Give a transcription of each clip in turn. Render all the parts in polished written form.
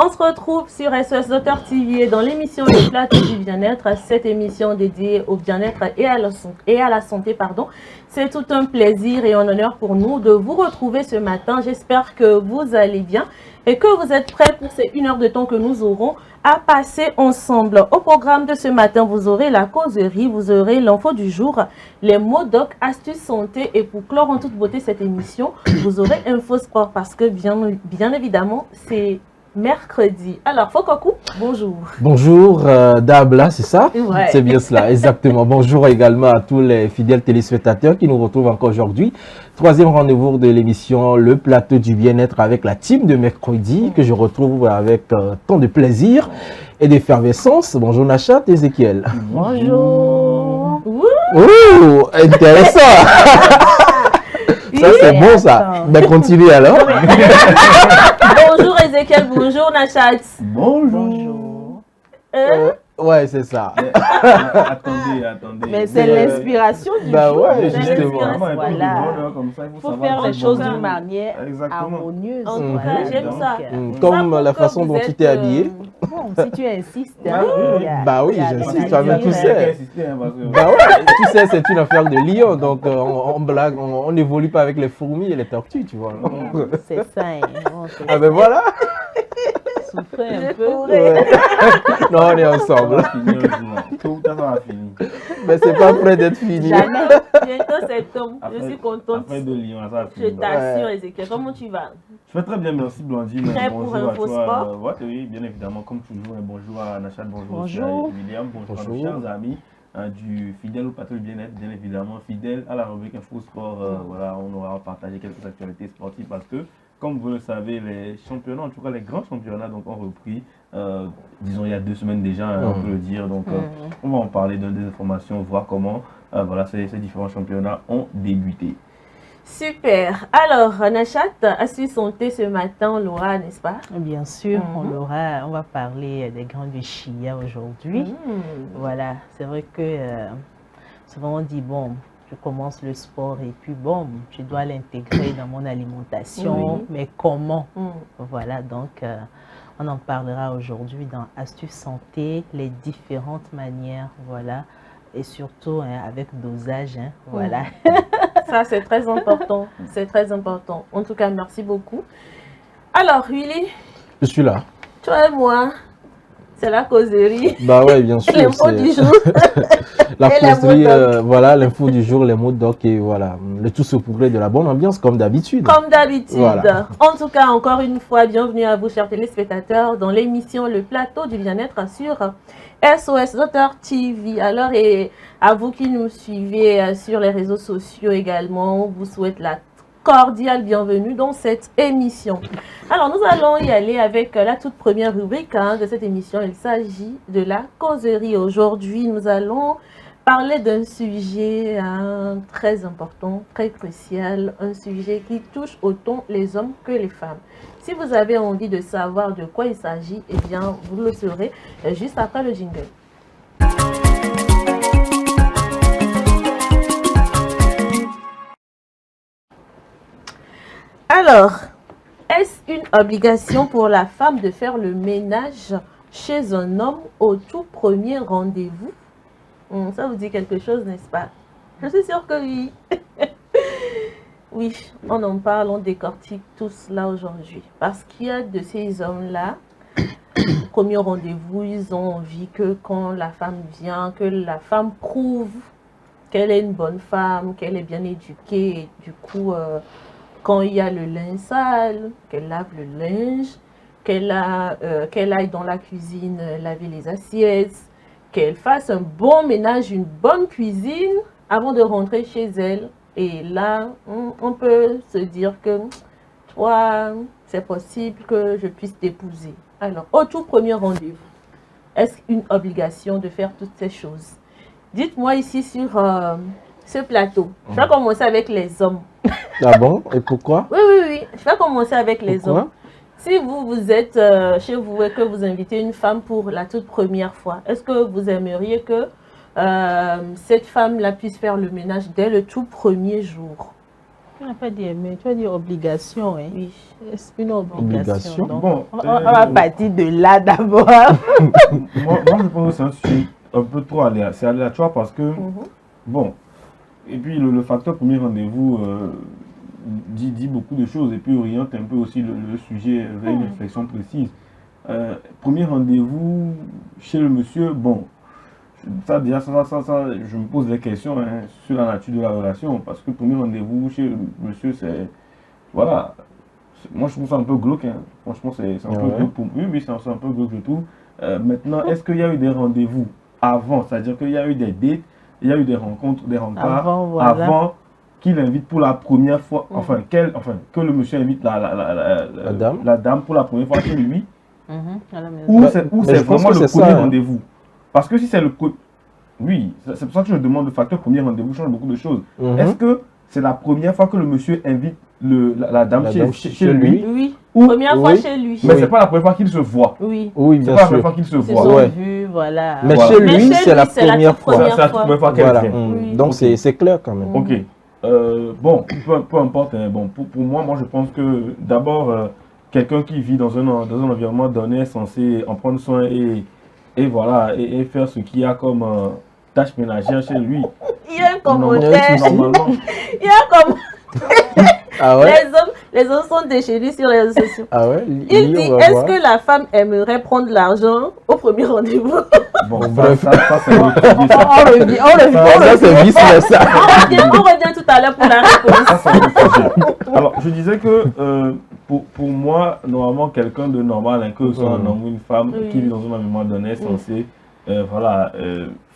On se retrouve sur SOS Docteur TV dans l'émission Le Plateau du Bien-être, cette émission dédiée au bien-être et à la santé. C'est tout un plaisir et un honneur pour nous de vous retrouver ce matin. J'espère que vous allez bien et que vous êtes prêts pour ces 1 heure de temps que nous aurons à passer ensemble. Au programme de ce matin, vous aurez la causerie, vous aurez l'info du jour, les mots doc, astuces santé et pour clore en toute beauté cette émission, vous aurez Info Sport parce que bien évidemment, c'est mercredi. Alors, Fokoku, bonjour. Bonjour, Dabla, c'est ça? Ouais. C'est bien cela, exactement. Bonjour également à tous les fidèles téléspectateurs qui nous retrouvent encore aujourd'hui. 3e rendez-vous de l'émission Le Plateau du Bien-être avec la team de mercredi que je retrouve avec tant de plaisir et d'effervescence. Bonjour Nachat, Ezekiel. Bonjour. Ouh, intéressant. Ça, c'est bon, ça. Ben, continue alors. Bonjour Ezekiel, bonjour Nachat. Bonjour. Ouais, c'est ça. Attendez. Mais c'est l'inspiration du Bah jour. ouais, justement. Voilà. Il faut faire les choses d'une manière harmonieuse. En tout cas, j'aime ça. Comme la façon dont tu t'es habillé. Bon, si tu insistes. Bah oui, j'insiste, toi-même tu sais. Bah ouais, tu sais, c'est une affaire de lion, donc on blague, on n'évolue pas avec les fourmis et les tortues, tu vois. C'est ça. Ah ben voilà. Souffrez un peu. Ouais. Non, on est ensemble. Tout à fait fini. Mais c'est pas près d'être fini. Jamais. Bientôt septembre, je suis contente. Après de Lyon, ça a Je fini. t'assure Ezekiel, comment tu vas? Je vais très bien, merci Blondine. Prêt pour Bonjour à Info toi. Sport? Oui, bien évidemment, comme toujours. Et bonjour à Nachat, bonjour aussi à Bonjour. William, bonjour à nos chers amis du fidèle au plateau du bien-être, bien évidemment, fidèle à la rubrique Info Sport. Voilà, on aura partagé quelques actualités sportives parce que, comme vous le savez, les championnats, en tout cas les grands championnats, donc, ont repris, disons, il y a 2 semaines déjà, on peut le dire. Donc, on va en parler, donner des informations, voir comment voilà, ces différents championnats ont débuté. Super. Alors, Nachat, astuce santé ce matin, Laura, n'est-ce pas? Bien sûr, on va parler des grains de chia aujourd'hui. Voilà, c'est vrai que souvent on dit, bon, je commence le sport et puis bon, je dois l'intégrer dans mon alimentation, mais comment? Voilà, donc on en parlera aujourd'hui dans Astuces Santé, les différentes manières, voilà, et surtout avec dosage, voilà. Ça, c'est très important, c'est très important. En tout cas, merci beaucoup. Alors, Willy, Je suis là. toi et moi, c'est la causerie. Bah ouais, bien sûr. L'info du jour. La Et les causerie, mots doc. voilà, l'info du jour, les mots doc et voilà, le tout saupoudré de la bonne ambiance comme d'habitude. Comme d'habitude. Voilà. En tout cas, encore une fois, bienvenue à vous, chers téléspectateurs, dans l'émission Le Plateau du Bien-être sur SOS Docteur TV. Alors, et à vous qui nous suivez sur les réseaux sociaux également, on vous souhaite la cordiale bienvenue dans cette émission. Alors, nous allons y aller avec la toute première rubrique de cette émission. Il s'agit de la causerie. Aujourd'hui, nous allons parler d'un sujet très important, très crucial, un sujet qui touche autant les hommes que les femmes. Si vous avez envie de savoir de quoi il s'agit, eh bien, vous le saurez juste après le jingle. Alors, est-ce une obligation pour la femme de faire le ménage chez un homme au tout premier rendez-vous? Ça vous dit quelque chose, n'est-ce pas? Je suis sûre que oui. Oui, on en parle, on décortique tout cela aujourd'hui. Parce qu'il y a de ces hommes-là, au premier rendez-vous, ils ont envie que quand la femme vient, que la femme prouve qu'elle est une bonne femme, qu'elle est bien éduquée. Et du coup, quand il y a le linge sale, qu'elle lave le linge, qu'elle aille dans la cuisine laver les assiettes, qu'elle fasse un bon ménage, une bonne cuisine avant de rentrer chez elle. Et là, on peut se dire que toi, c'est possible que je puisse t'épouser. Alors, au tout premier rendez-vous, est-ce une obligation de faire toutes ces choses? Dites-moi ici sur ce plateau. Je vais commencer avec les hommes. Ah bon? Et pourquoi? Oui. Je vais commencer avec les Pourquoi? hommes. Si vous êtes chez vous et que vous invitez une femme pour la toute première fois, est-ce que vous aimeriez que cette femme-là puisse faire le ménage dès le tout premier jour? Tu n'as pas dit aimer, tu as dit obligation. Hein? Oui. C'est une obligation. Donc, Bon, on va partir de là d'abord. moi, je pense que c'est un sujet un peu trop aléatoire. C'est aléatoire parce que, bon, et puis le facteur premier rendez-vous dit beaucoup de choses et puis oriente un peu aussi le sujet vers une réflexion précise. Premier rendez-vous chez le monsieur, bon, ça déjà, je me pose des questions sur la nature de la relation parce que premier rendez-vous chez le monsieur, c'est, voilà, moi je trouve ça un peu glauque, hein. Franchement c'est un peu glauque pour moi, oui, c'est un peu glauque et tout. Maintenant, est-ce qu'il y a eu des rendez-vous avant, c'est-à-dire qu'il y a eu des dates, il y a eu des rencontres, des rencarts avant qu'il invite pour la première fois, que le monsieur invite la dame pour la première fois chez lui, ou c'est vraiment le premier rendez-vous? Parce que si c'est le... Oui, c'est pour ça que je demande le facteur premier rendez-vous change beaucoup de choses. Est-ce que c'est la première fois que le monsieur invite la dame chez lui? Oui. Première fois chez lui. Mais c'est pas la première fois qu'ils se voient. Oui. Oui, bien sûr. C'est pas la première fois qu'ils se voient. Voilà. Mais chez lui, c'est la première fois. C'est la première fois qu'elle vient. Donc c'est clair quand même. Ok. Bon, peu importe. Hein. Bon, pour moi, je pense que d'abord, quelqu'un qui vit dans un environnement donné est censé en prendre soin et voilà, et faire ce qu'il y a comme tâche ménagère chez lui. Il y a un commentaire. Normalement. Il y a un commentaire. Ah ouais? Les hommes sont déchaînés sur les réseaux sociaux. Ah ouais? Il dit, est-ce que la femme aimerait prendre l'argent au premier rendez-vous? Bon, bref, ça c'est On revient. Ça c'est vice-versa. On revient tout à l'heure pour la réponse. Alors, je disais que pour moi, normalement, quelqu'un de normal, hein, que ce soit un homme ou une femme qui vit dans un environnement donné, est censé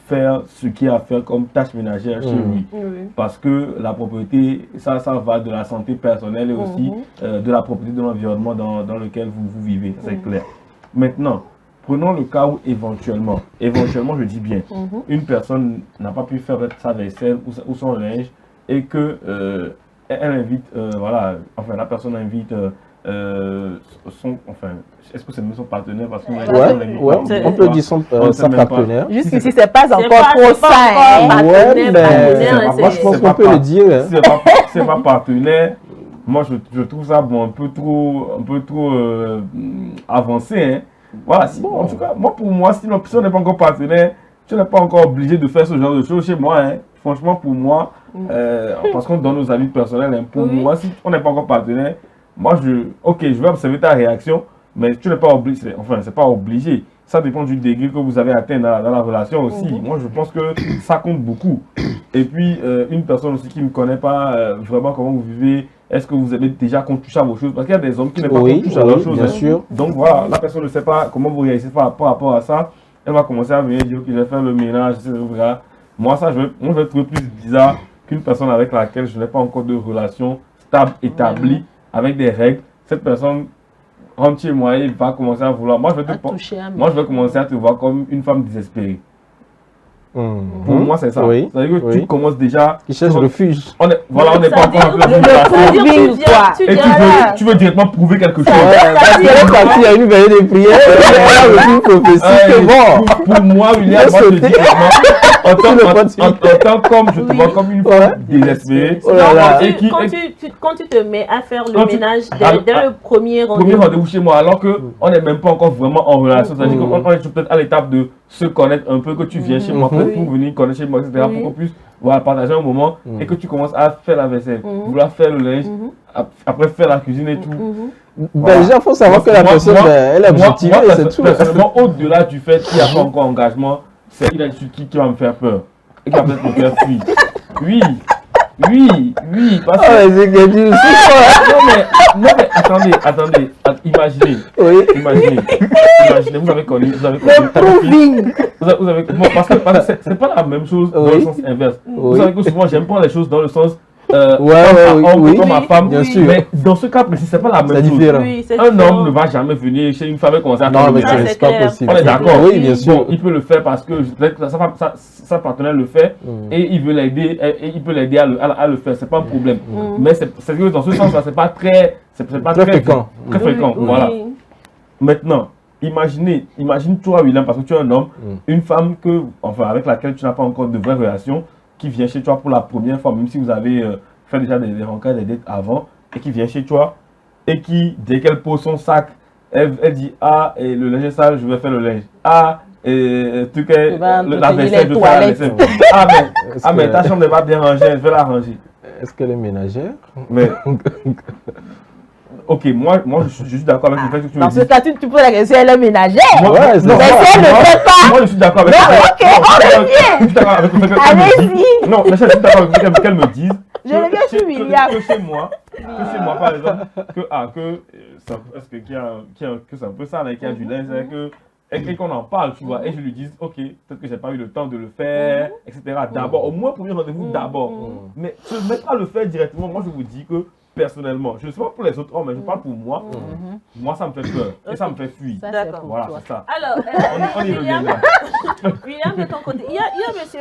faire ce qu'il y a à faire comme tâche ménagère chez lui. Parce que la propriété, ça va de la santé personnelle et aussi de la propriété de l'environnement dans lequel vous vivez, c'est clair. Maintenant, prenons le cas où éventuellement je dis bien, une personne n'a pas pu faire sa vaisselle ou son linge et que elle invite, la personne invite est-ce que c'est même son partenaire parce on peut dire son partenaire. Jusqu'ici, c'est pas encore trop ça. Moi je pense qu'on peut le dire. C'est pas partenaire. Moi je trouve ça bon, un peu trop avancé. Hein. Voilà, en tout cas, pour moi, si on n'est pas encore partenaire, tu n'es pas encore obligé de faire ce genre de choses chez moi. Hein. Franchement, pour moi, parce qu'on donne nos avis personnels, hein, pour moi, si on n'est pas encore partenaire, moi, je vais observer ta réaction, mais tu n'es pas obligé, c'est pas obligé. Ça dépend du degré que vous avez atteint dans la relation aussi. Moi, je pense que ça compte beaucoup. Et puis, une personne aussi qui ne connaît pas vraiment comment vous vivez, est-ce que vous avez déjà touché à vos choses? Parce qu'il y a des hommes qui n'aiment pas toucher à leurs choses. Bien sûr. Donc voilà, la personne ne sait pas comment vous réagissez par rapport à ça. Elle va commencer à venir dire que je vais faire le ménage, etc. Moi, je vais trouver plus bizarre qu'une personne avec laquelle je n'ai pas encore de relation stable, établie, avec des règles. Cette personne rentre chez moi et va commencer à vouloir. Moi, je vais commencer à te voir comme une femme désespérée. Pour moi, c'est ça. C'est-à-dire que tu commences déjà. Qui cherche refuge. On n'est pas encore tu veux directement prouver quelque chose. Parce qu'elle est partie à une veillée de prière. Pour moi, William, moi je dis en tant comme je te vois comme une femme désespérée. Quand tu te mets à faire le ménage dès le premier rendez-vous chez moi, alors qu'on n'est même pas encore vraiment en relation, c'est-à-dire qu'on est peut-être à l'étape de se connaître un peu, que tu viens chez moi pour venir connaître chez moi, etc. Pour qu'on puisse partager un moment et que tu commences à faire la vaisselle, vouloir faire le linge, après faire la cuisine et tout. Déjà, il faut savoir que la personne, elle est objective et c'est tout. Personnellement, au-delà du fait qu'il n'y a pas encore engagement, c'est une attitude qui va me faire peur et qui va peut-être me faire fuir. Oui, parce que... Non mais attendez, imaginez, vous avez connu, parce que c'est pas la même chose dans le sens inverse. Vous savez que souvent j'aime pas les choses dans le sens, comme ma femme, bien sûr. Mais dans ce cas précis, c'est pas la même chose. Différent. Un homme ne va jamais venir chez une femme et commencer à faire Non, le mais ménage. c'est pas possible. On est d'accord. Oui, bien sûr. Bon, il peut le faire parce que peut-être que sa partenaire le fait et il veut l'aider, et il peut l'aider à le faire. C'est pas un problème. Mais c'est que dans ce sens-là, c'est pas très fréquent. Très fréquent. Voilà. Maintenant, imagine toi, William, parce que tu es un homme, une femme avec laquelle tu n'as pas encore de vraie relation, qui vient chez toi pour la première fois, même si vous avez fait déjà des rencontres, des dates avant, et qui vient chez toi, et qui, dès qu'elle pose son sac, elle dit, et le linge est sale, je vais faire le linge. La vaisselle, je vais faire la vaisselle. Mais ta chambre n'est pas bien rangée, je vais la ranger. Est-ce qu'elle est ménagère? Mais... Ok, moi je suis d'accord avec le fait que tu me Dans dis. ce cas, tu poses la question, elle est ménagère. Ouais, c'est Mais si elle ne fait pas. Moi je suis d'accord avec on Je suis d'accord avec le fait Allez-y. Non, mais je suis d'accord avec le fait qu'elle me dise. Je reviens sur William. Que chez moi, par exemple, que c'est un peu ça, là, qu'il y a du linge, et qu'on en parle, tu vois, et je lui dis, ok, peut-être que j'ai pas eu le temps de le faire, etc. D'abord, au moins, premier rendez-vous, d'abord. Mais je ne mets pas le faire directement. Moi, je vous dis que, personnellement, je ne sais pas pour les autres hommes, mais je parle pour moi. Moi, ça me fait peur et ça me fait fuir. D'accord. Voilà, c'est ça. Alors, On y revient là. William, de ton côté, il y a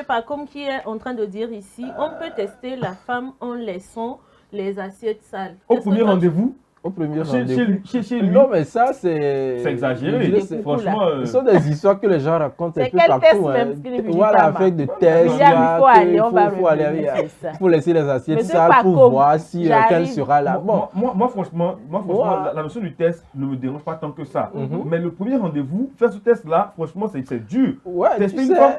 M. Pacom qui est en train de dire ici, on peut tester la femme en laissant les assiettes sales. Au premier rendez-vous, Au premier rendez-vous. chez lui. Non, mais ça, c'est exagéré. Franchement. Ce sont des histoires que les gens racontent un C'est peu quel partout. test hein. même, Philippe Voilà, William, avec des tests. William, il faut aller, on va faut aller, revenir, c'est ça. il faut laisser les assiettes Monsieur sales pour Pacom, voir si quelle j'arrive. sera là. Bon, Moi, franchement, la notion du test ne me dérange pas tant que ça. Mais le premier rendez-vous, faire ce test-là, franchement, c'est dur. ouais, Tester tu une sais. femme,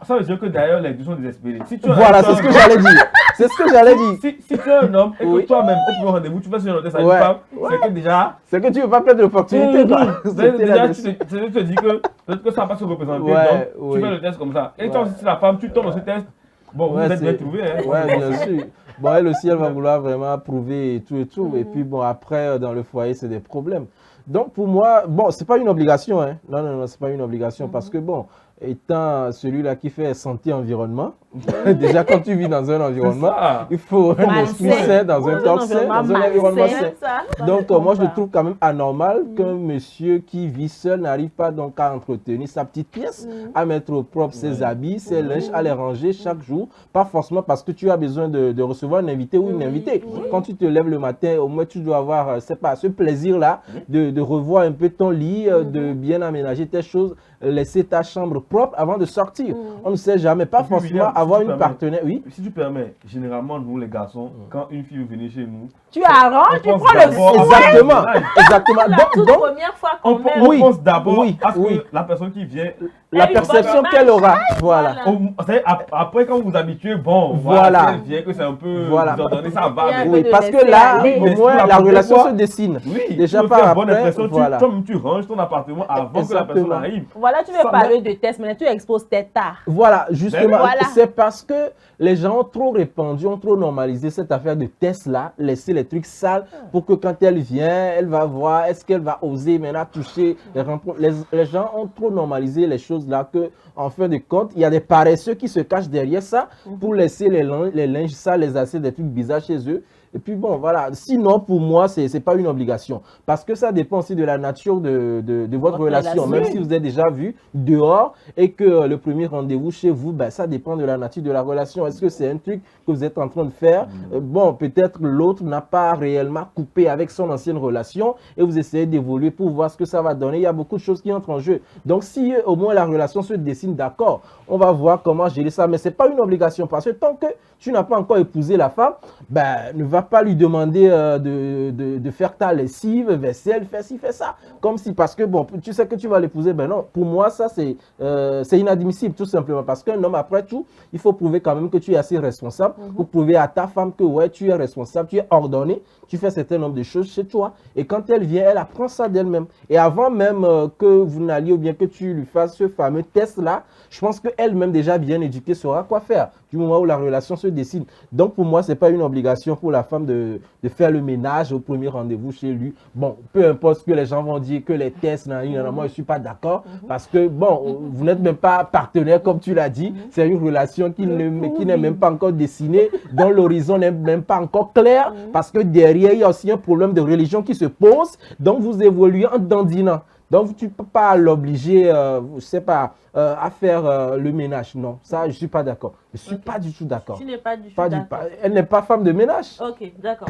ça veut dire que d'ailleurs, les deux sont désespérés. Si tu es Voilà, un c'est ce que homme- j'allais dire. C'est ce que j'allais dire. Si tu es un homme et que Oui. toi-même, au premier rendez-vous, tu fais ce genre de test à une Ouais. femme, c'est que déjà. C'est que tu ne veux pas perdre l'opportunité, toi. C'était Déjà, là-dessus. tu te dis que peut-être que ça va pas se représenter. Ouais, donc, oui. tu fais le test comme ça. Et Ouais. toi aussi, si la femme, tu tombes dans ce test. Bon, Ouais, vous êtes bien c'est- trouvé. Hein. Ouais, bien sûr. Bon, elle aussi, elle va vouloir vraiment prouver et tout et tout. Et puis, bon, après, dans le foyer, c'est des problèmes. Donc, pour moi, bon, c'est pas une obligation, hein. Non, c'est pas une obligation parce que, bon, étant celui-là qui fait santé environnement, déjà, quand tu vis dans un environnement, ça. il faut un Malsain. esprit sain, dans un corps sain, dans un environnement malsain. sain. Donc, moi, je trouve quand même anormal qu'un monsieur qui vit seul n'arrive pas donc à entretenir sa petite pièce, à mettre au propre ses habits, ses linges, à les ranger chaque jour. Pas forcément parce que tu as besoin de recevoir un invité ou une invitée. Quand tu te lèves le matin, au moins, tu dois avoir, c'est pas, ce plaisir-là de revoir un peu ton lit, de bien aménager tes choses, laisser ta chambre propre avant de sortir. On ne sait jamais, pas Et puis, forcément William, si avoir tu une permets, partenaire. Oui. Si tu permets, généralement, nous les garçons, quand une fille veut venir chez nous, Tu arranges, tu pense prends le d'abord à- fouet. Exactement. Exactement. La toute Donc, première fois on, qu'on met... on Oui. pense d'abord Oui. à ce Oui. que la personne qui vient. la Elle, une perception bonne qu'elle image. aura. Voilà. C'est-à-dire, après, quand vous vous habituez, bon, Voilà. si elle vient, que c'est un peu. Voilà. Vous ordonnez, ça va. Il y a un mais- peu Oui, de parce que laisser là, aller. au Mais moins, pour la la première relation fois- se dessine. Oui, Déjà tu veux par faire bonne après, impression, voilà. toi-même tu ranges ton appartement avant que la personne Exactement. arrive. Voilà, tu veux Ça, parler de test, mais tu exposes tes tares. Voilà, justement, Voilà. c'est parce que les gens ont trop répandu, ont trop normalisé cette affaire de test-là, laisser les trucs sales pour que quand elle vient, elle va voir, est-ce qu'elle va oser maintenant toucher les rencontres. Les gens ont trop normalisé les choses là que, en fin de compte, il y a des paresseux qui se cachent derrière ça pour laisser les linges sales, les assiettes, des trucs bizarres chez eux. Et puis bon, voilà. Sinon, pour moi, ce n'est pas une obligation. Parce que ça dépend aussi de la nature de votre relation. Même si vous êtes déjà vu dehors et que le premier rendez-vous chez vous, ben, ça dépend de la nature de la relation. Est-ce que c'est un truc que vous êtes en train de faire? Bon, peut-être l'autre n'a pas réellement coupé avec son ancienne relation et vous essayez d'évoluer pour voir ce que ça va donner. Il y a beaucoup de choses qui entrent en jeu. Donc, si au moins la relation se dessine, d'accord, on va voir comment gérer ça. Mais ce n'est pas une obligation parce que tant que tu n'as pas encore épousé la femme, ben, ne va pas lui demander de faire ta lessive, vaisselle, fais ci, fais ça. Comme si, parce que bon, tu sais que tu vas l'épouser, ben non. Pour moi, ça, c'est inadmissible, tout simplement. Parce qu'un homme, après tout, il faut prouver quand même que tu es assez responsable pour prouver à ta femme que, ouais, tu es responsable, tu es ordonné, tu fais un certain nombre de choses chez toi. Et quand elle vient, elle apprend ça d'elle-même. Et avant même que vous n'alliez ou bien que tu lui fasses ce fameux test-là, je pense qu'elle-même, déjà bien éduquée, saura quoi faire du moment où la relation se dessine. Donc, pour moi, ce n'est pas une obligation pour la femme de faire le ménage au premier rendez-vous chez lui. Bon, peu importe ce que les gens vont dire, que les tests, moi je ne suis pas d'accord parce que, bon, vous n'êtes même pas partenaire comme tu l'as dit. C'est une relation qui n'est même pas encore dessinée, dont l'horizon n'est même pas encore clair parce que derrière, il y a aussi un problème de religion qui se pose. Donc, vous évoluez en dandinant. Donc, tu ne peux pas l'obliger, je ne sais pas, à faire le ménage. Non, ça, je ne suis pas d'accord. Je ne suis pas du tout d'accord. Tu n'es pas du tout d'accord. Elle n'est pas femme de ménage. Ok, d'accord.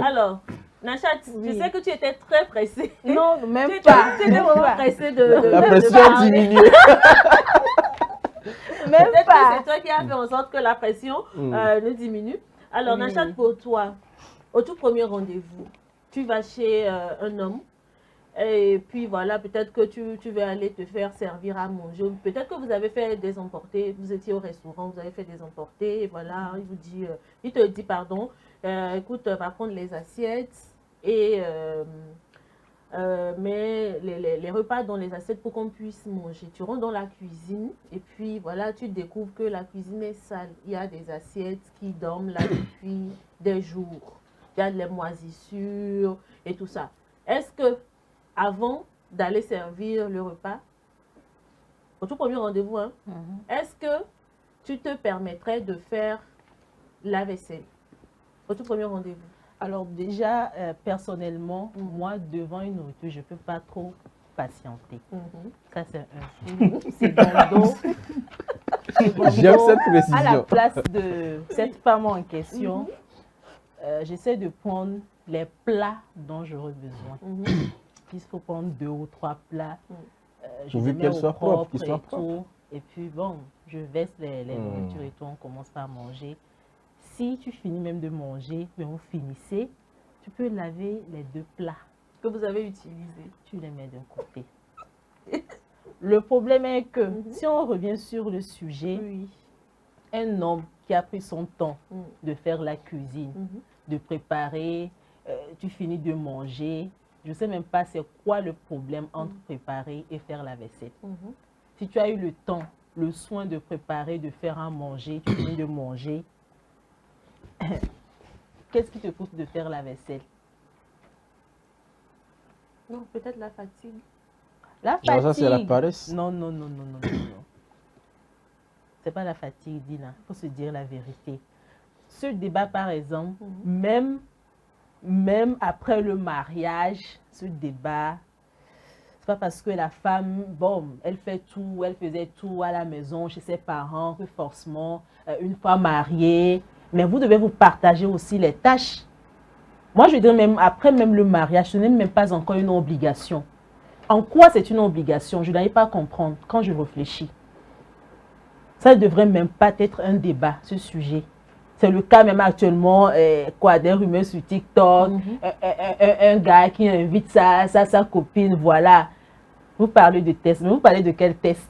Alors, Nachat, je sais que tu étais très pressée. Non, même pas. Tu étais vraiment pressée de La pression diminue. Même pas. C'est toi qui as fait en sorte que la pression ne diminue. Alors, Nachat, pour toi, au tout premier rendez-vous, tu vas chez un homme. Et puis voilà, peut-être que tu vas aller te faire servir à manger. Peut-être que vous avez fait des emportés, vous étiez au restaurant, vous avez fait des emportés. Et voilà, il te dit, pardon, écoute, va prendre les assiettes et mets les repas dans les assiettes pour qu'on puisse manger. Tu rentres dans la cuisine et puis voilà, tu découvres que la cuisine est sale. Il y a des assiettes qui dorment là depuis des jours. Il y a de les moisissures et tout ça. Est-ce que avant d'aller servir le repas, au tout premier rendez-vous, est-ce que tu te permettrais de faire la vaisselle au tout premier rendez-vous? Alors déjà, personnellement, moi, devant une nourriture, je ne peux pas trop patienter. Ça, c'est un. C'est dans le dos. J'aime cette précision. À la place de cette femme en question, j'essaie de prendre les plats dont j'aurais besoin. Il faut prendre 2 ou 3 plats. Je les mets au propre et tout. Et puis bon, je verse les nourritures et tout, on commence par manger. Si tu finis même de manger, mais vous finissez, tu peux laver les 2 plats que vous avez utilisés. Tu les mets d'un côté. Le problème est que si on revient sur le sujet, un homme qui a pris son temps de faire la cuisine, de préparer, tu finis de manger. Je ne sais même pas c'est quoi le problème entre préparer et faire la vaisselle. Si tu as eu le temps, le soin de préparer, de faire à manger, tu finis de manger, qu'est-ce qui te pousse de faire la vaisselle? Non, peut-être la fatigue. La fatigue. Non, ça c'est la paresse. Non. C'est pas la fatigue, Dina. Il faut se dire la vérité. Ce débat, par exemple, même après le mariage, ce débat, c'est pas parce que la femme, bon, elle faisait tout à la maison chez ses parents, que forcément, une fois mariée, mais vous devez vous partager aussi les tâches. Moi, je dirais même, après même le mariage, ce n'est même pas encore une obligation. En quoi c'est une obligation? Je n'arrive pas à comprendre quand je réfléchis. Ça ne devrait même pas être un débat, ce sujet. C'est le cas même actuellement, des rumeurs sur TikTok, un gars qui invite sa copine, voilà. Vous parlez de test, mais vous parlez de quel test?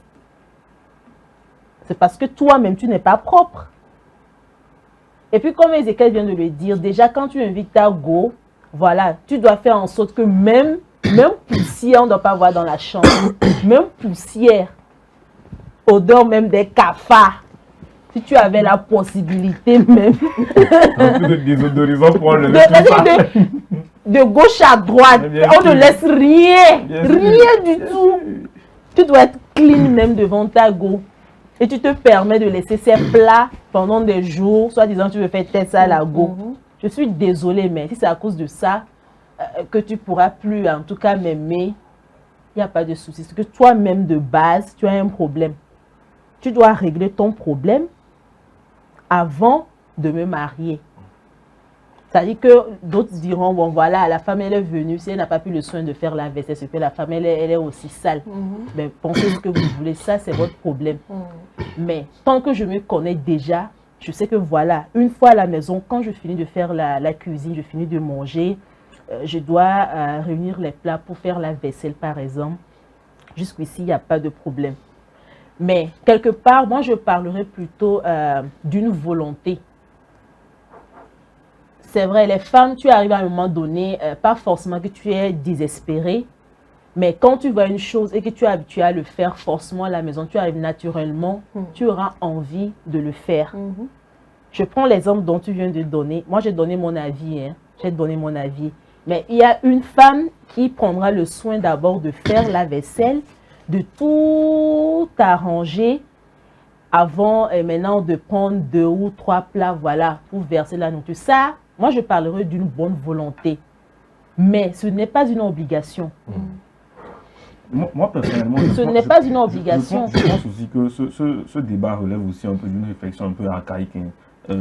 C'est parce que toi-même, tu n'es pas propre. Et puis, comme Ezekiel vient de le dire, déjà quand tu invites ta go, voilà, tu dois faire en sorte que même poussière, on ne doit pas voir dans la chambre, même poussière, odeur même des cafards. Si tu avais la possibilité même de gauche à droite, on ne laisse rien du tout. Tu dois être clean même devant ta go. Et tu te permets de laisser ces plats pendant des jours, soit disant tu veux faire test à la go. Je suis désolée, mais si c'est à cause de ça que tu ne pourras plus en tout cas m'aimer, il n'y a pas de souci. C'est que toi-même de base, tu as un problème. Tu dois régler ton problème avant de me marier. C'est-à-dire que d'autres diront, bon voilà, la femme elle est venue, si elle n'a pas pu le soin de faire la vaisselle, c'est que la femme elle est aussi sale. Mais pensez ce que vous voulez, ça c'est votre problème. Mais tant que je me connais déjà, je sais que voilà, une fois à la maison, quand je finis de faire la cuisine, je finis de manger, je dois réunir les plats pour faire la vaisselle par exemple. Jusqu'ici, il n'y a pas de problème. Mais quelque part, moi je parlerai plutôt d'une volonté. C'est vrai, les femmes, tu arrives à un moment donné, pas forcément que tu es désespéré, mais quand tu vois une chose et que tu es habitué à le faire forcément à la maison, tu arrives naturellement, tu auras envie de le faire. je prends l'exemple dont tu viens de donner. Moi, j'ai donné mon avis. Hein. J'ai donné mon avis. Mais il y a une femme qui prendra le soin d'abord de faire la vaisselle, de tout arranger avant et maintenant de prendre 2 ou 3 plats, voilà, pour verser la nourriture. Ça, moi, je parlerai d'une bonne volonté. Mais ce n'est pas une obligation. Moi, personnellement, ce n'est pas une obligation. Je pense aussi que ce débat relève aussi un peu d'une réflexion un peu archaïque. Hein,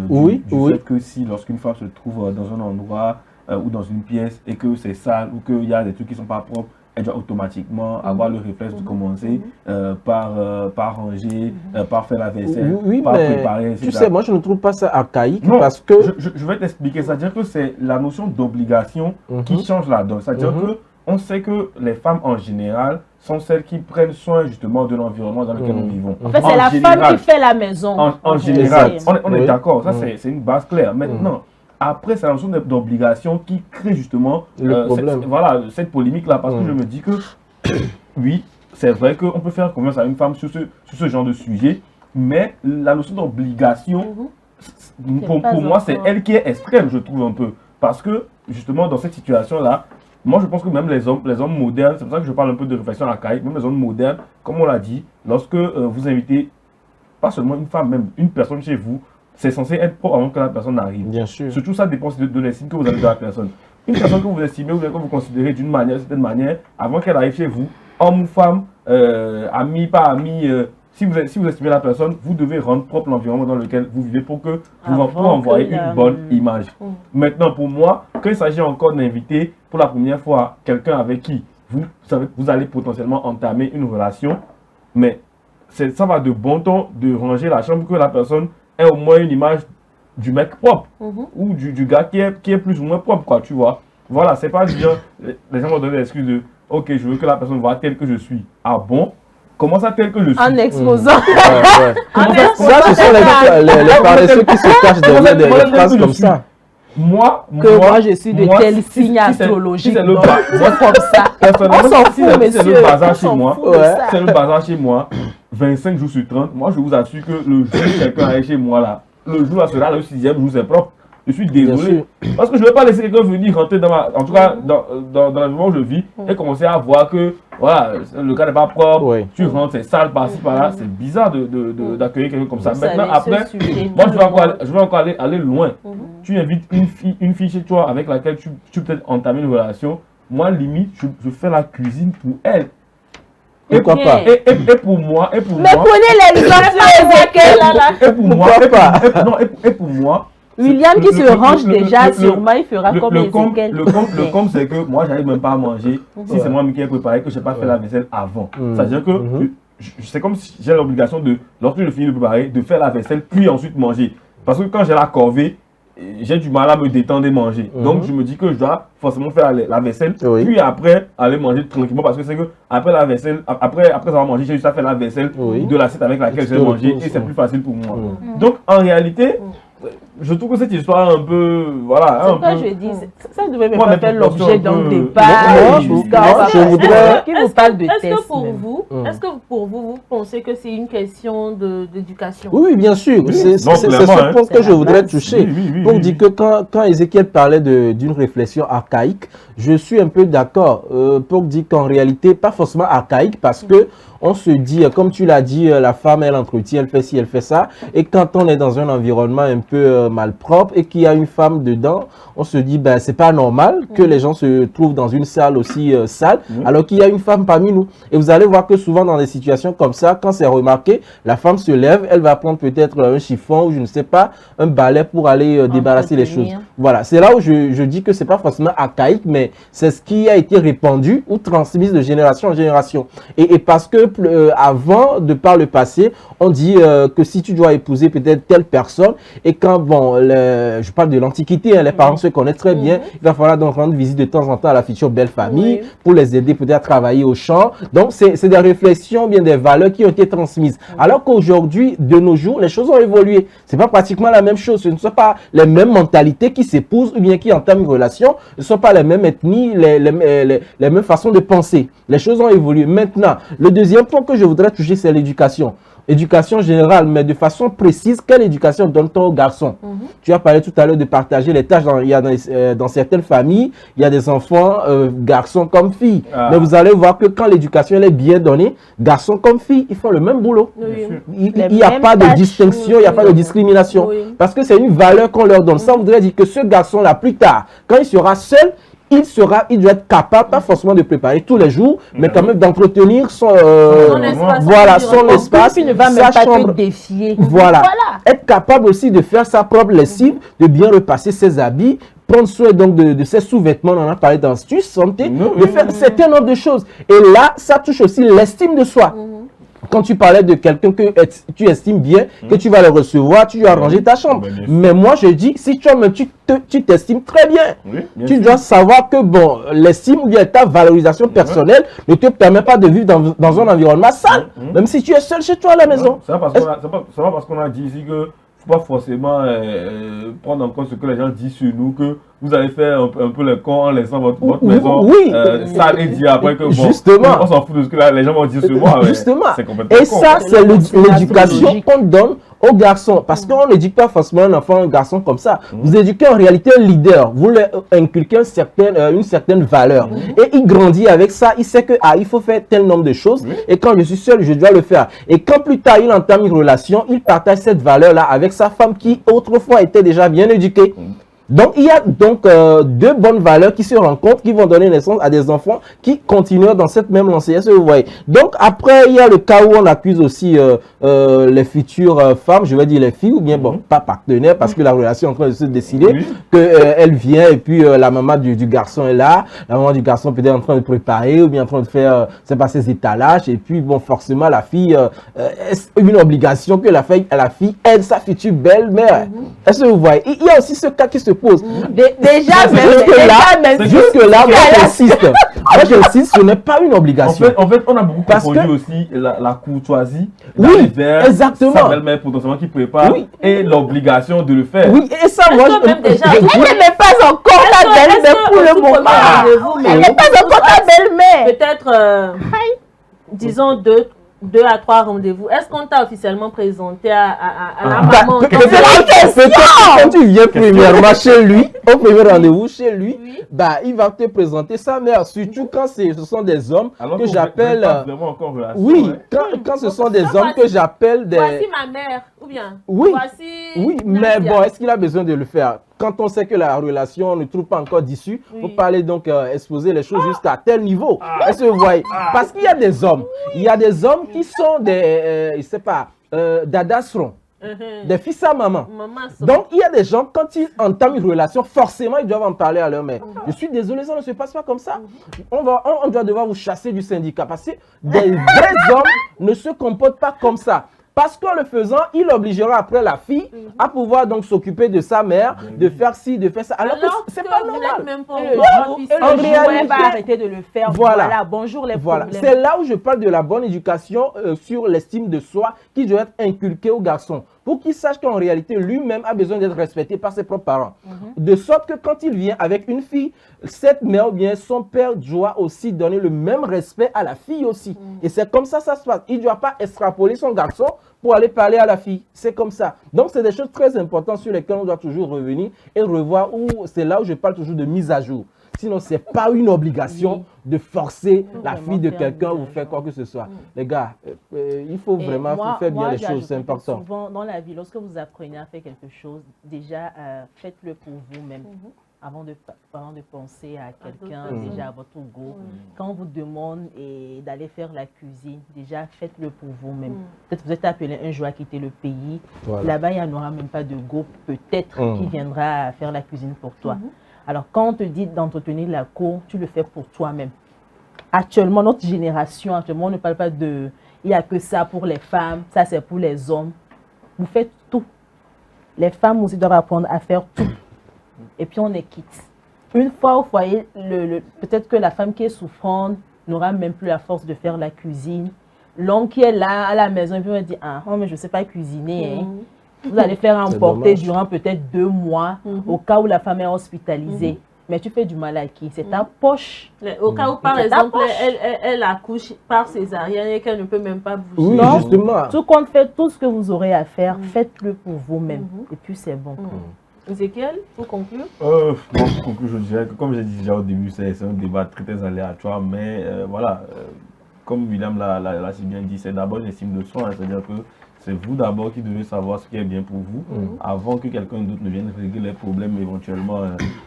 oui. fait que si, lorsqu'une femme se trouve dans un endroit ou dans une pièce et que c'est sale ou qu'il y a des trucs qui ne sont pas propres, elle doit automatiquement avoir le réflexe de commencer par ranger, par faire la vaisselle, par préparer, etc. Tu sais, moi je ne trouve pas ça archaïque parce que... Je vais t'expliquer, c'est-à-dire que c'est la notion d'obligation qui change la donne. C'est-à-dire que on sait que les femmes en général sont celles qui prennent soin justement de l'environnement dans lequel nous vivons. En fait, c'est la femme qui fait la maison. En général, on est d'accord, ça c'est une base claire. Maintenant, après, c'est la notion d'obligation qui crée justement cette polémique-là. Parce que je me dis que, oui, c'est vrai qu'on peut faire confiance à une femme sur ce genre de sujet, mais la notion d'obligation, pour moi, c'est elle qui est extrême, je trouve un peu. Parce que, justement, dans cette situation-là, moi, je pense que même les hommes modernes, c'est pour ça que je parle un peu de réflexion archaïque, même les hommes modernes, comme on l'a dit, lorsque vous invitez, pas seulement une femme, même une personne chez vous, c'est censé être propre avant que la personne arrive. Bien sûr. Surtout, ça dépend de l'estime que vous avez de la personne. Une personne que vous estimez ou que vous considérez d'une certaine manière, avant qu'elle arrive chez vous, homme ou femme, ami, pas ami, si vous estimez la personne, vous devez rendre propre l'environnement dans lequel vous vivez pour que vous envoyez une bonne image. Maintenant, pour moi, quand il s'agit encore d'inviter pour la première fois quelqu'un avec qui vous allez potentiellement entamer une relation, mais ça va de bon ton de ranger la chambre pour que la personne ait au moins une image du mec propre ou du gars qui est plus ou moins propre, quoi, tu vois. Voilà, c'est pas dire, les gens vont donner l'excuse de ok, je veux que la personne voit tel que je suis. Ah bon? Comment ça tel que je suis? En exposant. Ça, ce sont les paresseux qui se cachent derrière des phrases comme ça. Moi, je suis de tel signe astrologique. C'est comme ça. On s'en fout, monsieur. C'est le bazar chez moi. C'est le bazar chez moi. 25 jours sur 30. Moi, je vous assure que le jour où quelqu'un arrive chez moi là, le jour là sera le 6e jour, c'est propre. Je suis désolé. Parce que je ne vais pas laisser quelqu'un venir rentrer en tout cas, dans l'environnement où je vis et commencer à voir que voilà, le cas n'est pas propre, tu rentres, c'est sale par-ci, par-là. C'est bizarre d'accueillir quelqu'un comme ça. Maintenant, après, moi, je vais encore aller loin. Tu invites une fille chez toi avec laquelle tu peux peut-être entamer une relation. Moi, limite, je fais la cuisine pour elle. Pourquoi pas? Et pour moi. Mais prenez l'exemple d'Ezekiel là. Et pour moi. William qui se range déjà, sûrement il fera comme Ezekiel. Le com, c'est que moi, j'arrive même pas à manger. Si c'est moi qui ai préparé, que je n'ai pas fait la vaisselle avant. C'est-à-dire que c'est comme si j'ai l'obligation de, lorsque je finis de préparer, de faire la vaisselle, puis ensuite manger. Parce que quand j'ai la corvée, j'ai du mal à me détendre et manger. Donc, je me dis que je dois forcément faire la vaisselle, puis après, aller manger tranquillement. Parce que c'est que après la vaisselle, après avoir mangé, j'ai juste à faire la vaisselle de l'assiette avec laquelle j'ai mangé et c'est plus facile pour moi. Donc, en réalité, je trouve que cette histoire un peu, voilà, c'est pourquoi je dis, ça ne devait même pas faire l'objet d'un débat. Je voudrais qui vous parle de test. Est-ce que pour vous, vous pensez que c'est une question d'éducation? Oui, bien sûr. C'est ce point que je voudrais toucher. Pour dire que quand Ezekiel parlait d'une réflexion archaïque, je suis un peu d'accord pour dire qu'en réalité, pas forcément archaïque parce que on se dit, comme tu l'as dit, la femme, elle entretient, elle fait ci, elle fait ça. Et quand on est dans un environnement un peu malpropre et qu'il y a une femme dedans, on se dit, ben, c'est pas normal que les gens se trouvent dans une salle aussi sale, alors qu'il y a une femme parmi nous. Et vous allez voir que souvent dans des situations comme ça, quand c'est remarqué, la femme se lève, elle va prendre peut-être un chiffon ou je ne sais pas, un balai pour aller débarrasser les choses. Voilà, c'est là où je dis que c'est pas forcément archaïque, mais c'est ce qui a été répandu ou transmis de génération en génération. Et parce que avant, de par le passé, on dit que si tu dois épouser peut-être telle personne, et quand, bon, je parle de l'Antiquité, les parents se connaissent très bien, il va falloir donc rendre visite de temps en temps à la future belle famille pour les aider peut-être à travailler au champ. Donc, c'est des réflexions, bien des valeurs qui ont été transmises. Alors qu'aujourd'hui, de nos jours, les choses ont évolué. C'est pas pratiquement la même chose. Ce ne sont pas les mêmes mentalités qui s'épousent ou bien qui entament une relation. Ce ne sont pas les mêmes ethnies, les mêmes façons de penser. Les choses ont évolué. Maintenant, le deuxième point que je voudrais toucher, c'est l'éducation. éducation générale, mais de façon précise, quelle éducation donne-t-on aux garçons? Tu as parlé tout à l'heure de partager les tâches. Il y a dans certaines familles, il y a des enfants, garçons comme filles. Mais vous allez voir que quand l'éducation est bien donnée, garçons comme filles, ils font le même boulot. Il n'y a pas de distinction, il n'y a pas de discrimination. Parce que c'est une valeur qu'on leur donne. Ça voudrait dire que ce garçon-là, plus tard, quand il sera seul, il doit être capable, pas forcément de préparer tous les jours, mais quand même d'entretenir son espace, il ne va même pas te défier. Voilà. Être capable aussi de faire sa propre lessive, de bien repasser ses habits, prendre soin donc de ses sous-vêtements, on en a parlé dans l'astuce santé, de faire un certain nombre de choses. Et là, ça touche aussi l'estime de soi. Quand tu parlais de quelqu'un que tu estimes bien, que tu vas le recevoir, tu dois ranger ta chambre. Mais moi, je dis, si toi-même, tu t'estimes très bien, tu dois savoir que, bon, l'estime ou bien ta valorisation personnelle ne te permet pas de vivre dans un environnement sale, même si tu es seul chez toi à la maison. C'est pas parce qu'on a dit ici que pas forcément prendre en compte ce que les gens disent sur nous, que vous allez faire un peu le con en laissant votre maison sale et dire après que bon, justement, on s'en fout de ce que les gens vont dire sur moi. Justement. Et ça, c'est l'éducation qu'on donne aux garçons. Parce qu'on n'éduque pas forcément un enfant, un garçon comme ça. Vous éduquez en réalité un leader. Vous lui inculquez une certaine valeur. Et il grandit avec ça. Il sait que il faut faire tel nombre de choses. Et quand je suis seul, je dois le faire. Et quand plus tard, il entame une relation, il partage cette valeur-là avec sa femme qui autrefois était déjà bien éduquée. Donc, il y a donc deux bonnes valeurs qui se rencontrent, qui vont donner naissance à des enfants qui continuent dans cette même lancée. Est-ce que vous voyez? Donc, après, il y a le cas où on accuse aussi les futures femmes, je vais dire les filles, ou bien, bon, pas partenaires, parce que la relation est en train de se décider, qu'elle vient et puis la maman du garçon est là, la maman du garçon peut-être en train de préparer, ou bien en train de faire, c'est pas ses étalages, et puis, bon, forcément, la fille, est une obligation que la fille aide sa future belle-mère. Est-ce que vous voyez? Il y a aussi ce cas qui se pose. Jusque-là, moi j'insiste, ce n'est pas une obligation. En fait, on a beaucoup confondu aussi la courtoisie, exactement, sa belle-mère potentiellement qui prépare, et l'obligation de le faire. Oui, et ça, moi, elle n'est pas encore ta belle-mère pour le moment. Elle n'est pas encore ta belle-mère. Peut-être, disons, 2 à 3 rendez-vous. Est-ce qu'on t'a officiellement présenté à la maman? Peut-être quand tu viens premièrement chez lui, au premier rendez-vous chez lui, il va te présenter sa mère, surtout quand ce sont des hommes que j'appelle... quand ce sont des hommes que j'appelle des... Voici ma mère, ou bien Oui, mais bon, est-ce qu'il a besoin de le faire? Quand on sait que la relation ne trouve pas encore d'issue, il faut parler donc, exposer les choses jusqu'à tel niveau. Est-ce que vous voyez? Parce qu'il y a des hommes. Il y a des hommes qui sont des, je sais pas, dadasrons, des fils à maman. Donc, il y a des gens, quand ils entament une relation, forcément, ils doivent en parler à leur mère. Je suis désolé, ça ne se passe pas comme ça. On doit devoir vous chasser du syndicat. Parce que des vrais hommes ne se comportent pas comme ça. Parce qu'en le faisant, il obligera après la fille à pouvoir donc s'occuper de sa mère, de faire ci, de faire ça. Alors que c'est pas normal. En réalité, va arrêter de le faire. Voilà, bonjour les problèmes. C'est là où je parle de la bonne éducation sur l'estime de soi qui doit être inculquée aux garçons. Pour qu'il sache qu'en réalité, lui-même a besoin d'être respecté par ses propres parents. De sorte que quand il vient avec une fille, cette mère ou bien son père doit aussi donner le même respect à la fille aussi. Et c'est comme ça ça se passe. Il ne doit pas extrapoler son garçon pour aller parler à la fille. C'est comme ça. Donc, c'est des choses très importantes sur lesquelles on doit toujours revenir et revoir. C'est là où je parle toujours de mise à jour. Sinon, ce n'est pas une obligation de forcer la fille de quelqu'un ou faire quoi que ce soit. Les gars, il faut vraiment faire bien les choses, c'est important. Souvent, dans la vie, lorsque vous apprenez à faire quelque chose, déjà, faites-le pour vous-même. Avant de penser à quelqu'un, déjà à votre goût. Quand on vous demande d'aller faire la cuisine, déjà faites-le pour vous-même. Peut-être que vous êtes appelé un jour à quitter le pays. Là-bas, il n'y en aura même pas de go, peut-être, qui viendra faire la cuisine pour toi. Alors, quand on te dit d'entretenir la cour, tu le fais pour toi-même. Actuellement, notre génération, on ne parle pas de... Il n'y a que ça pour les femmes, ça c'est pour les hommes. Vous faites tout. Les femmes aussi doivent apprendre à faire tout. Et puis on est quitte. Une fois au foyer, peut-être que la femme qui est souffrante n'aura même plus la force de faire la cuisine. L'homme qui est là à la maison, il va dire, mais je ne sais pas cuisiner. Vous allez faire emporter durant peut-être 2 mois, au cas où la femme est hospitalisée. mais tu fais du mal à qui? C'est ta poche. Au cas où, par C'est ta exemple, poche. elle accouche par césarienne et qu'elle ne peut même pas bouger. Oui, Non. justement. Tout compte fait, tout ce que vous aurez à faire, faites-le pour vous-même. Et puis c'est bon. Ézéchiel, pour conclure. Bon, pour conclure, je dirais que comme j'ai dit déjà au début, c'est un débat très très aléatoire, mais voilà, comme William l'a si bien dit, c'est d'abord une estime de soi, hein, c'est-à-dire que c'est vous d'abord qui devez savoir ce qui est bien pour vous, avant que quelqu'un d'autre ne vienne régler les problèmes éventuellement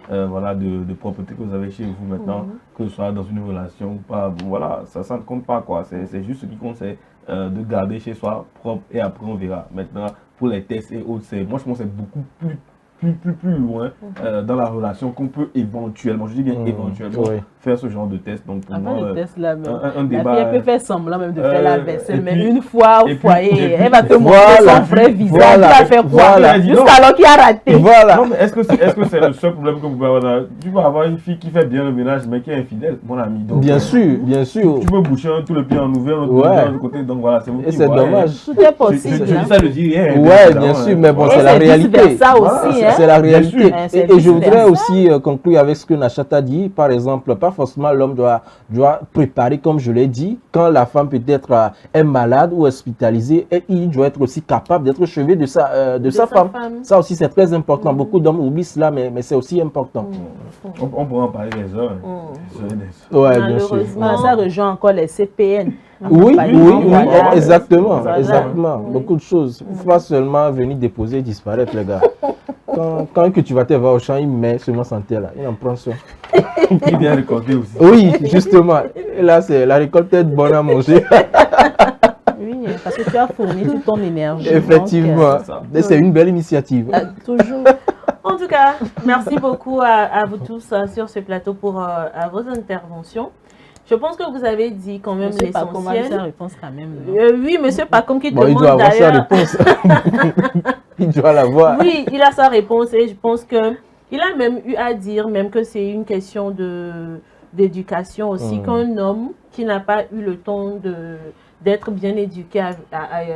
voilà, de propreté que vous avez chez vous maintenant, que ce soit dans une relation ou pas, bon, voilà, ça ne compte pas quoi, c'est juste ce qui compte, c'est de garder chez soi propre et après on verra. Maintenant, pour les tests et autres, moi je pense que c'est beaucoup plus loin dans la relation qu'on peut éventuellement, je dis bien éventuellement, faire ce genre de test. Donc pour Après moi, le test là, un débat, la fille elle peut faire semblant même de faire la vaisselle, et mais puis- une fois au et puis- foyer, et puis- elle va te montrer Voilà. son vrai visage. Voilà. Tu vas faire quoi? Voilà. Jusqu'alors qu'il a raté. Voilà. non, mais est-ce que c'est le seul problème que vous pouvez avoir tu peux avoir une fille qui fait bien le ménage mais qui est infidèle, mon ami. Donc, Bien sûr, bien sûr. Tu peux boucher tout le pied en ouvert, l'autre Ouais. de l'autre côté, donc voilà, c'est vous Et qui c'est voyez. dommage. Tout est Je possible. dis hein. ça, je dis rien. Ouais, évidemment, bien sûr, hein. mais bon, Voilà. c'est la c'est réalité. vice-versa aussi, C'est- hein. C'est la Bien réalité. sûr. C'est Et je voudrais vice-versa. aussi conclure avec ce que Nachata dit. Par exemple, pas forcément l'homme doit préparer, comme je l'ai dit, quand la femme peut-être est malade ou hospitalisée, et il doit être aussi capable d'être chevet de sa femme. Ça aussi, c'est très important. Beaucoup d'hommes oublient cela, mais c'est aussi important. On pourra en parler des heures. Ouais, bien sûr. Malheureusement. Ça rejoint encore les CPN. Oui, Accompagnement, oui, voilà. exactement, Voilà. exactement. Beaucoup de choses. Il ne faut pas seulement venir déposer et disparaître, les gars. Quand que tu vas te voir au champ, il met seulement santé là, il en prend soin. Qui vient récolter aussi. Oui, justement. Et là, c'est la récolte est bonne à manger. Oui, parce que tu as fourni toute ton énergie. Effectivement. c'est ça. Et c'est une belle initiative. Toujours. En tout cas, merci beaucoup à vous tous sur ce plateau pour à vos interventions. Je pense que vous avez dit quand même Monsieur Pacom a eu sa l'essentiel. réponse quand même. non? Oui, monsieur Pacom qui Bon, il demande doit avoir sa d'ailleurs. réponse. Il doit l'avoir. Oui, il a sa réponse et je pense que il a même eu à dire même que c'est une question d'éducation aussi, qu'un homme qui n'a pas eu le temps d'être bien éduqué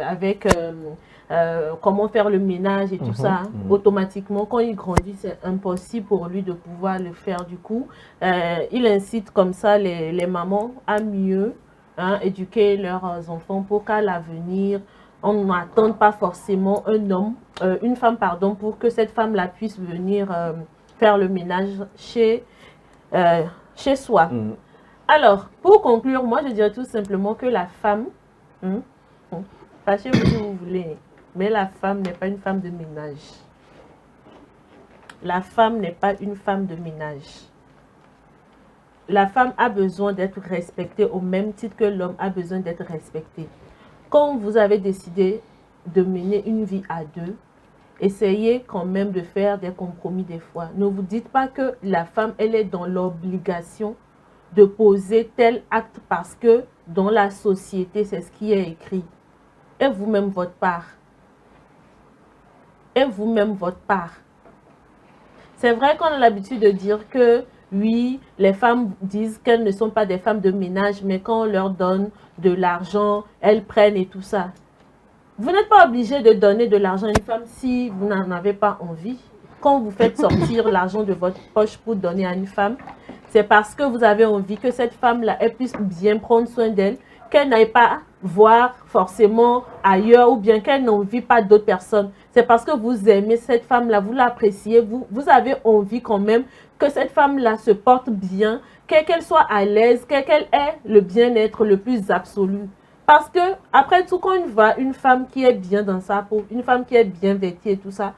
avec comment faire le ménage et tout ça, automatiquement, quand il grandit, c'est impossible pour lui de pouvoir le faire du coup. Il incite comme ça les mamans à mieux éduquer leurs enfants pour qu'à l'avenir, on n'attende pas forcément une femme, pour que cette femme-là puisse venir faire le ménage chez soi. Alors, pour conclure, moi, je dirais tout simplement que la femme, fâchez-vous si vous voulez, mais la femme n'est pas une femme de ménage. La femme n'est pas une femme de ménage. La femme a besoin d'être respectée au même titre que l'homme a besoin d'être respecté. Quand vous avez décidé de mener une vie à deux, essayez quand même de faire des compromis des fois. Ne vous dites pas que la femme, elle est dans l'obligation de poser tel acte parce que dans la société, c'est ce qui est écrit. Et vous-même votre part. Et vous-même votre part. C'est vrai qu'on a l'habitude de dire que oui, les femmes disent qu'elles ne sont pas des femmes de ménage, mais quand on leur donne de l'argent, elles prennent et tout ça. Vous n'êtes pas obligé de donner de l'argent à une femme si vous n'en avez pas envie. Quand vous faites sortir l'argent de votre poche pour donner à une femme, c'est parce que vous avez envie que cette femme-là puisse bien prendre soin d'elle, qu'elle n'aille pas voir forcément ailleurs ou bien qu'elle n'envie pas d'autres personnes. C'est parce que vous aimez cette femme-là, vous l'appréciez, vous avez envie quand même que cette femme-là se porte bien, qu'elle soit à l'aise, qu'elle ait le bien-être le plus absolu. Parce que, après tout, quand une femme qui est bien dans sa peau, une femme qui est bien vêtue et tout ça,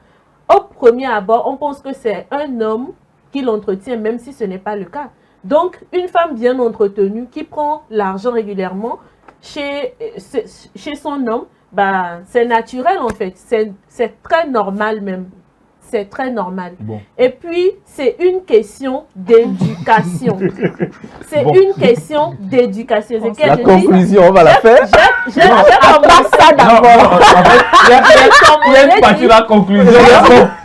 au premier abord, on pense que c'est un homme qui l'entretient, même si ce n'est pas le cas. Donc, une femme bien entretenue qui prend l'argent régulièrement chez son homme, bah, c'est naturel en fait. C'est très normal même. C'est très normal. Bon. Et puis, c'est une question d'éducation. C'est une question d'éducation. La conclusion, on va la faire. J'ai commencé ça Non, d'abord. en fait, il y a une partie de la conclusion.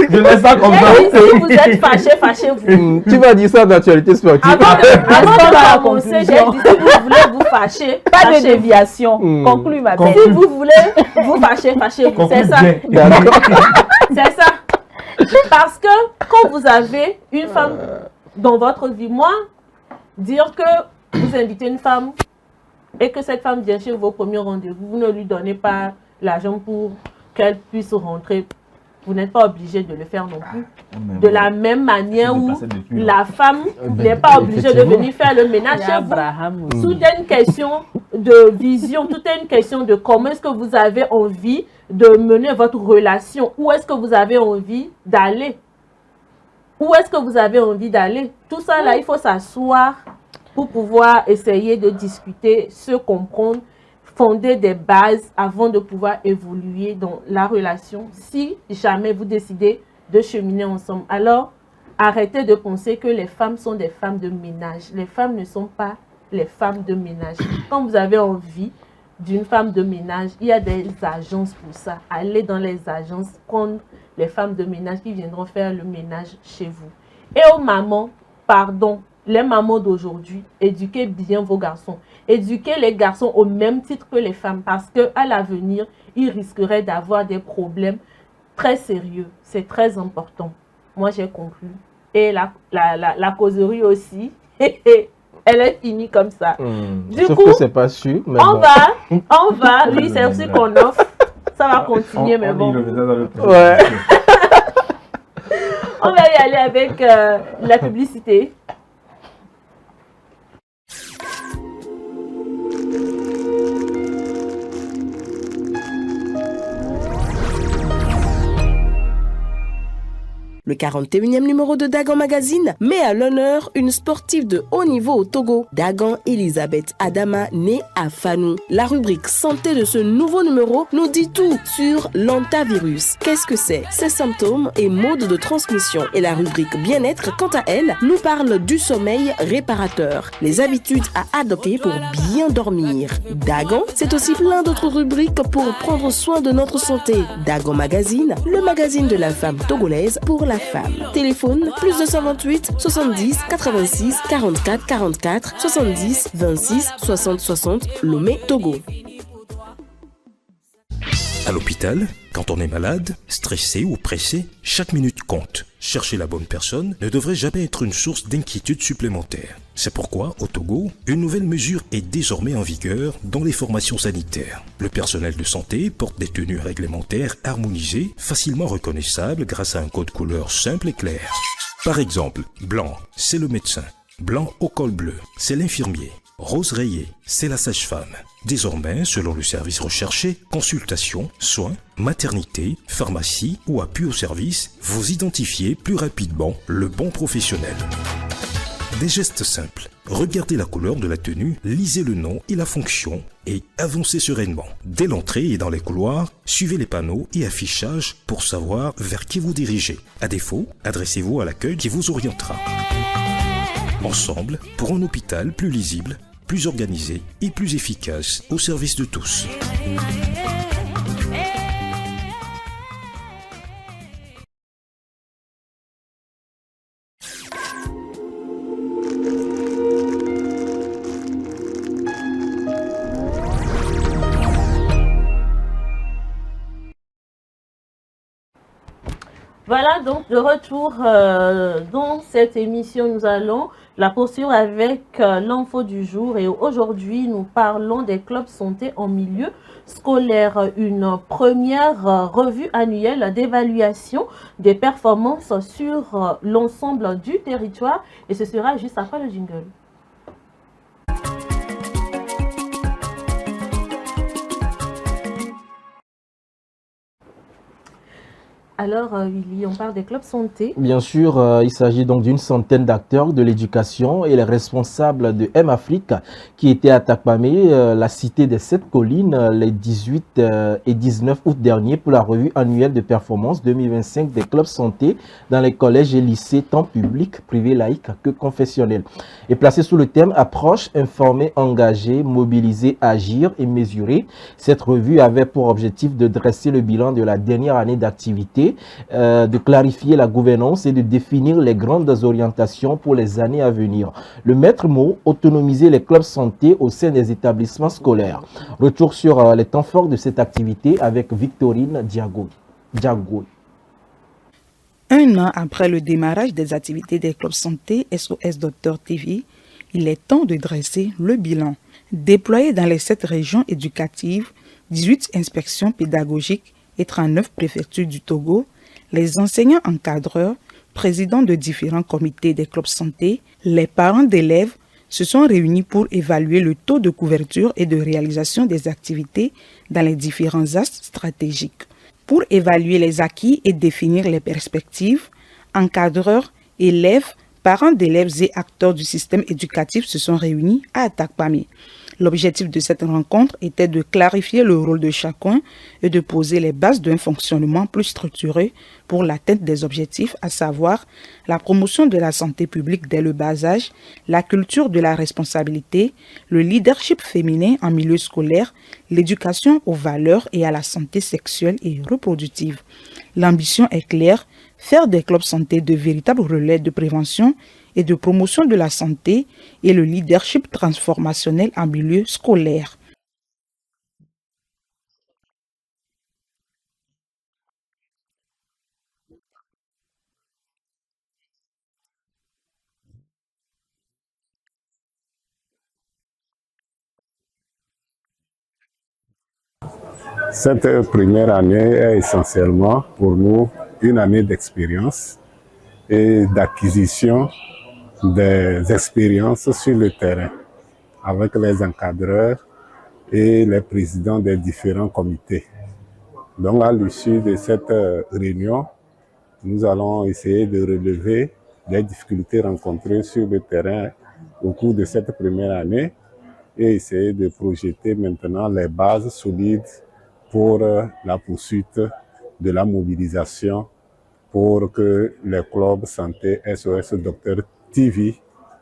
Je laisse ça comme ça. Si vous êtes fâché, fâchez-vous. Tu vas dire ça dans l'actualité sportive. Avant Restons dans la de commencer, j'ai conclusion. dit si vous voulez vous fâcher, Pas de fâchez-vous. déviation. Conclue ma belle. Si vous voulez vous fâcher, fâchez-vous. C'est ça. D'accord. C'est ça. Parce que quand vous avez une femme dans votre vie. Moi, dire que vous invitez une femme et que cette femme vient chez vos premiers rendez-vous, vous ne lui donnez pas l'argent pour qu'elle puisse rentrer. Vous n'êtes pas obligé de le faire non plus. De la même manière où la femme n'est pas obligée de venir faire le ménage chez vous. Tout est une question de vision, tout est une question de comment est-ce que vous avez envie de mener votre relation. Où est-ce que vous avez envie d'aller? Où est-ce que vous avez envie d'aller? Tout ça là, il faut s'asseoir pour pouvoir essayer de discuter, se comprendre, fonder des bases avant de pouvoir évoluer dans la relation. Si jamais vous décidez de cheminer ensemble, alors arrêtez de penser que les femmes sont des femmes de ménage. Les femmes ne sont pas les femmes de ménage. Quand vous avez envie d'une femme de ménage, il y a des agences pour ça. Allez dans les agences, prendre les femmes de ménage qui viendront faire le ménage chez vous. Et aux mamans, pardon, les mamans d'aujourd'hui, éduquez bien vos garçons. Éduquez les garçons au même titre que les femmes parce qu'à l'avenir, ils risqueraient d'avoir des problèmes très sérieux. C'est très important. Moi, j'ai conclu. Et la causerie aussi, elle est finie comme ça. Du Sauf coup, que c'est pas sûr. Mais on bon. va, oui, c'est aussi qu'on offre. Ça va continuer, mais bon. Ouais. On va y aller avec la publicité. Le 41e numéro de Dagan Magazine met à l'honneur une sportive de haut niveau au Togo, Dagan Elisabeth Adama, née à Fanou. La rubrique santé de ce nouveau numéro nous dit tout sur l'antavirus. Qu'est-ce que c'est? Ses symptômes et modes de transmission. Et la rubrique bien-être, quant à elle, nous parle du sommeil réparateur, les habitudes à adopter pour bien dormir. Dagan, c'est aussi plein d'autres rubriques pour prendre soin de notre santé. Dagan Magazine, le magazine de la femme togolaise pour la femme. Téléphone plus 228 70 86 44 44 70 26 60 60 Lomé, Togo. À l'hôpital, quand on est malade, stressé ou pressé, chaque minute compte. Chercher la bonne personne ne devrait jamais être une source d'inquiétude supplémentaire. C'est pourquoi, au Togo, une nouvelle mesure est désormais en vigueur dans les formations sanitaires. Le personnel de santé porte des tenues réglementaires harmonisées, facilement reconnaissables grâce à un code couleur simple et clair. Par exemple, blanc, c'est le médecin. Blanc au col bleu, c'est l'infirmier. Rose rayé, c'est la sage-femme. Désormais, selon le service recherché, consultation, soins, maternité, pharmacie ou appui au service, vous identifiez plus rapidement le bon professionnel. Des gestes simples. Regardez la couleur de la tenue, lisez le nom et la fonction et avancez sereinement. Dès l'entrée et dans les couloirs, suivez les panneaux et affichages pour savoir vers qui vous dirigez. À défaut, adressez-vous à l'accueil qui vous orientera. Ensemble, pour un hôpital plus lisible, plus organisé et plus efficace au service de tous. Voilà, donc de retour dans cette émission, nous allons la poursuivre avec l'info du jour. Et aujourd'hui, nous parlons des clubs santé en milieu scolaire. Une première revue annuelle d'évaluation des performances sur l'ensemble du territoire. Et ce sera juste après le jingle. Alors, Willy, on parle des clubs santé. Bien sûr, il s'agit donc d'une centaine d'acteurs de l'éducation et les responsables de M-Afrique qui étaient à Takpamé, la cité des 7 collines, les 18 et 19 août dernier pour la revue annuelle de performance 2025 des clubs santé dans les collèges et lycées tant publics, privés, laïcs que confessionnels. Et placé sous le thème « Approche, informer, engager, mobiliser, agir et mesurer », cette revue avait pour objectif de dresser le bilan de la dernière année d'activité, de clarifier la gouvernance et de définir les grandes orientations pour les années à venir. Le maître mot, autonomiser les clubs santé au sein des établissements scolaires. Retour sur les temps forts de cette activité avec Victorine Diago. Un an après le démarrage des activités des clubs santé SOS Docteur TV, il est temps de dresser le bilan. Déployés dans les 7 régions éducatives, 18 inspections pédagogiques et 39 préfectures du Togo, les enseignants encadreurs, présidents de différents comités des clubs santé, les parents d'élèves se sont réunis pour évaluer le taux de couverture et de réalisation des activités dans les différents axes stratégiques. Pour évaluer les acquis et définir les perspectives, encadreurs, élèves, parents d'élèves et acteurs du système éducatif se sont réunis à Atakpamé. L'objectif de cette rencontre était de clarifier le rôle de chacun et de poser les bases d'un fonctionnement plus structuré pour l'atteinte des objectifs, à savoir la promotion de la santé publique dès le bas âge, la culture de la responsabilité, le leadership féminin en milieu scolaire, l'éducation aux valeurs et à la santé sexuelle et reproductive. L'ambition est claire, faire des clubs santé de véritables relais de prévention et de promotion de la santé et le leadership transformationnel en milieu scolaire. Cette première année est essentiellement pour nous une année d'expérience et d'acquisition des expériences sur le terrain avec les encadreurs et les présidents des différents comités. Donc à l'issue de cette réunion, nous allons essayer de relever les difficultés rencontrées sur le terrain au cours de cette première année et essayer de projeter maintenant les bases solides pour la poursuite de la mobilisation pour que les clubs santé SOS Docteur TV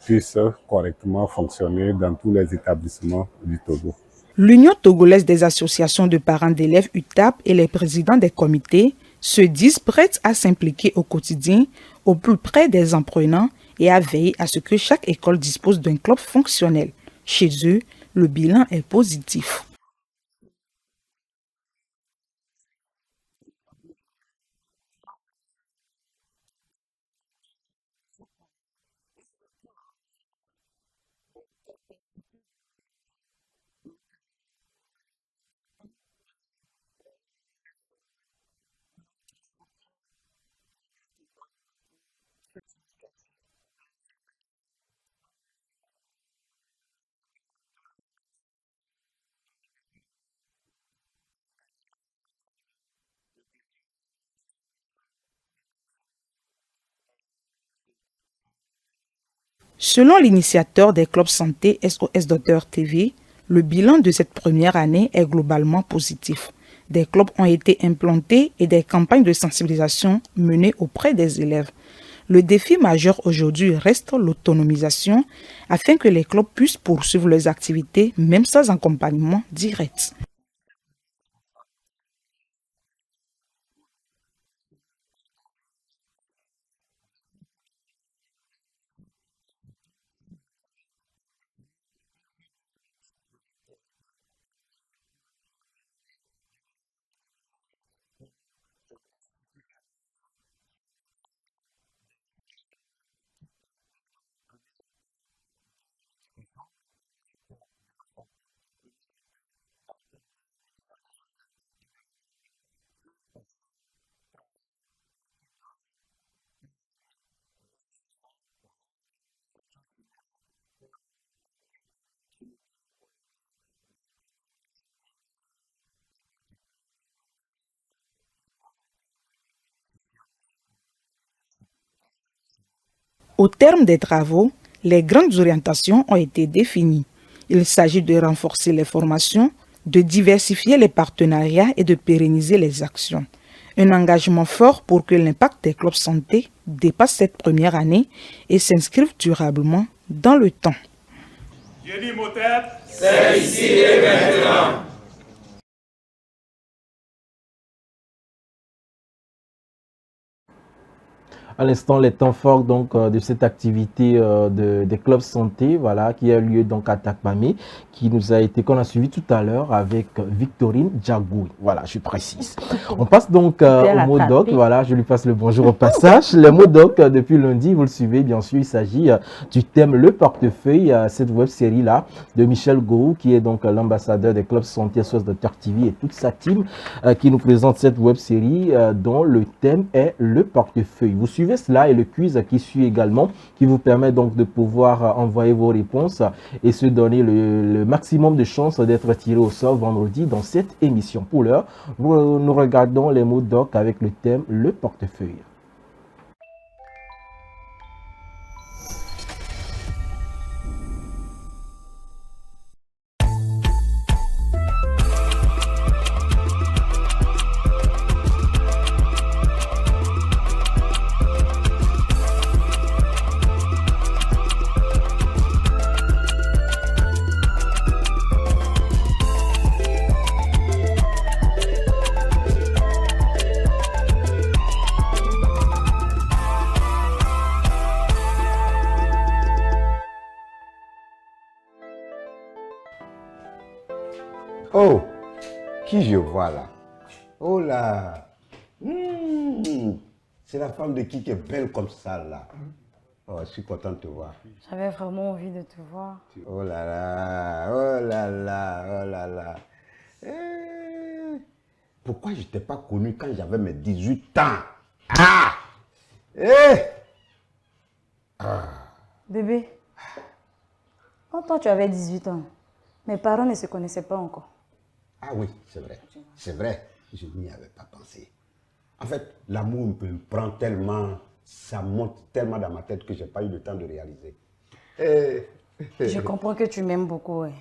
puissent correctement fonctionner dans tous les établissements du Togo. L'Union togolaise des associations de parents d'élèves UTAP et les présidents des comités se disent prêts à s'impliquer au quotidien, au plus près des apprenants et à veiller à ce que chaque école dispose d'un club fonctionnel. Chez eux, le bilan est positif. Selon l'initiateur des clubs santé SOS Docteur TV, le bilan de cette première année est globalement positif. Des clubs ont été implantés et des campagnes de sensibilisation menées auprès des élèves. Le défi majeur aujourd'hui reste l'autonomisation afin que les clubs puissent poursuivre leurs activités même sans accompagnement direct. Au terme des travaux, les grandes orientations ont été définies. Il s'agit de renforcer les formations, de diversifier les partenariats et de pérenniser les actions. Un engagement fort pour que l'impact des clubs santé dépasse cette première année et s'inscrive durablement dans le temps. Jenny Motep, c'est ici et maintenant. à l'instant les temps forts donc, de cette activité des clubs santé, voilà, qui a lieu donc à Takpamé, qu'on a suivi tout à l'heure avec Victorine Djagoui. Voilà, je précise. On passe donc au mot doc. Voilà, je lui passe le bonjour au passage. Le mot doc, depuis lundi, vous le suivez, bien sûr, il s'agit du thème Le Portefeuille, cette web série là de Michel Gou, qui est donc l'ambassadeur des clubs santé SOS Docteur TV et toute sa team qui nous présente cette web série dont le thème est le portefeuille. Vous suivez cela et le quiz qui suit également, qui vous permet donc de pouvoir envoyer vos réponses et se donner le maximum de chances d'être tiré au sort vendredi dans cette émission. Pour l'heure, nous regardons les mots doc avec le thème le portefeuille. Oh, qui je vois là? Oh là, c'est la femme de qui est belle comme ça là. Oh, je suis content de te voir. J'avais vraiment envie de te voir. Oh là là, oh là là, oh là là. Pourquoi je ne t'ai pas connu quand j'avais mes 18 ans? Ah! Bébé, quand toi tu avais 18 ans, mes parents ne se connaissaient pas encore. Ah oui, c'est vrai. C'est vrai. Je n'y avais pas pensé. En fait, l'amour me prend tellement, ça monte tellement dans ma tête que je n'ai pas eu le temps de réaliser. Je comprends que tu m'aimes beaucoup. Ouais.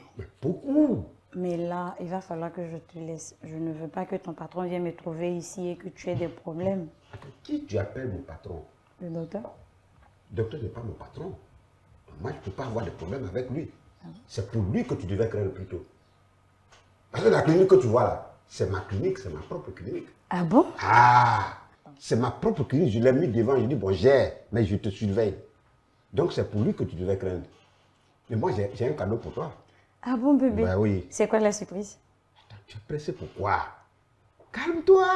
Beaucoup. Mais là, il va falloir que je te laisse. Je ne veux pas que ton patron vienne me trouver ici et que tu aies des problèmes. Qui tu appelles mon patron? Le docteur? Le docteur n'est pas mon patron. Moi, je ne peux pas avoir de problème avec lui. C'est pour lui que tu devais craindre plus tôt. Parce que la clinique que tu vois là, c'est ma clinique, c'est ma propre clinique. Ah bon? Ah! C'est ma propre clinique, je l'ai mis devant, je dis bon, gère, mais je te surveille. Donc c'est pour lui que tu devais craindre. Mais moi, j'ai un cadeau pour toi. Ah bon, bébé? Ben oui. C'est quoi la surprise? Attends, tu es pressé pourquoi? Calme-toi!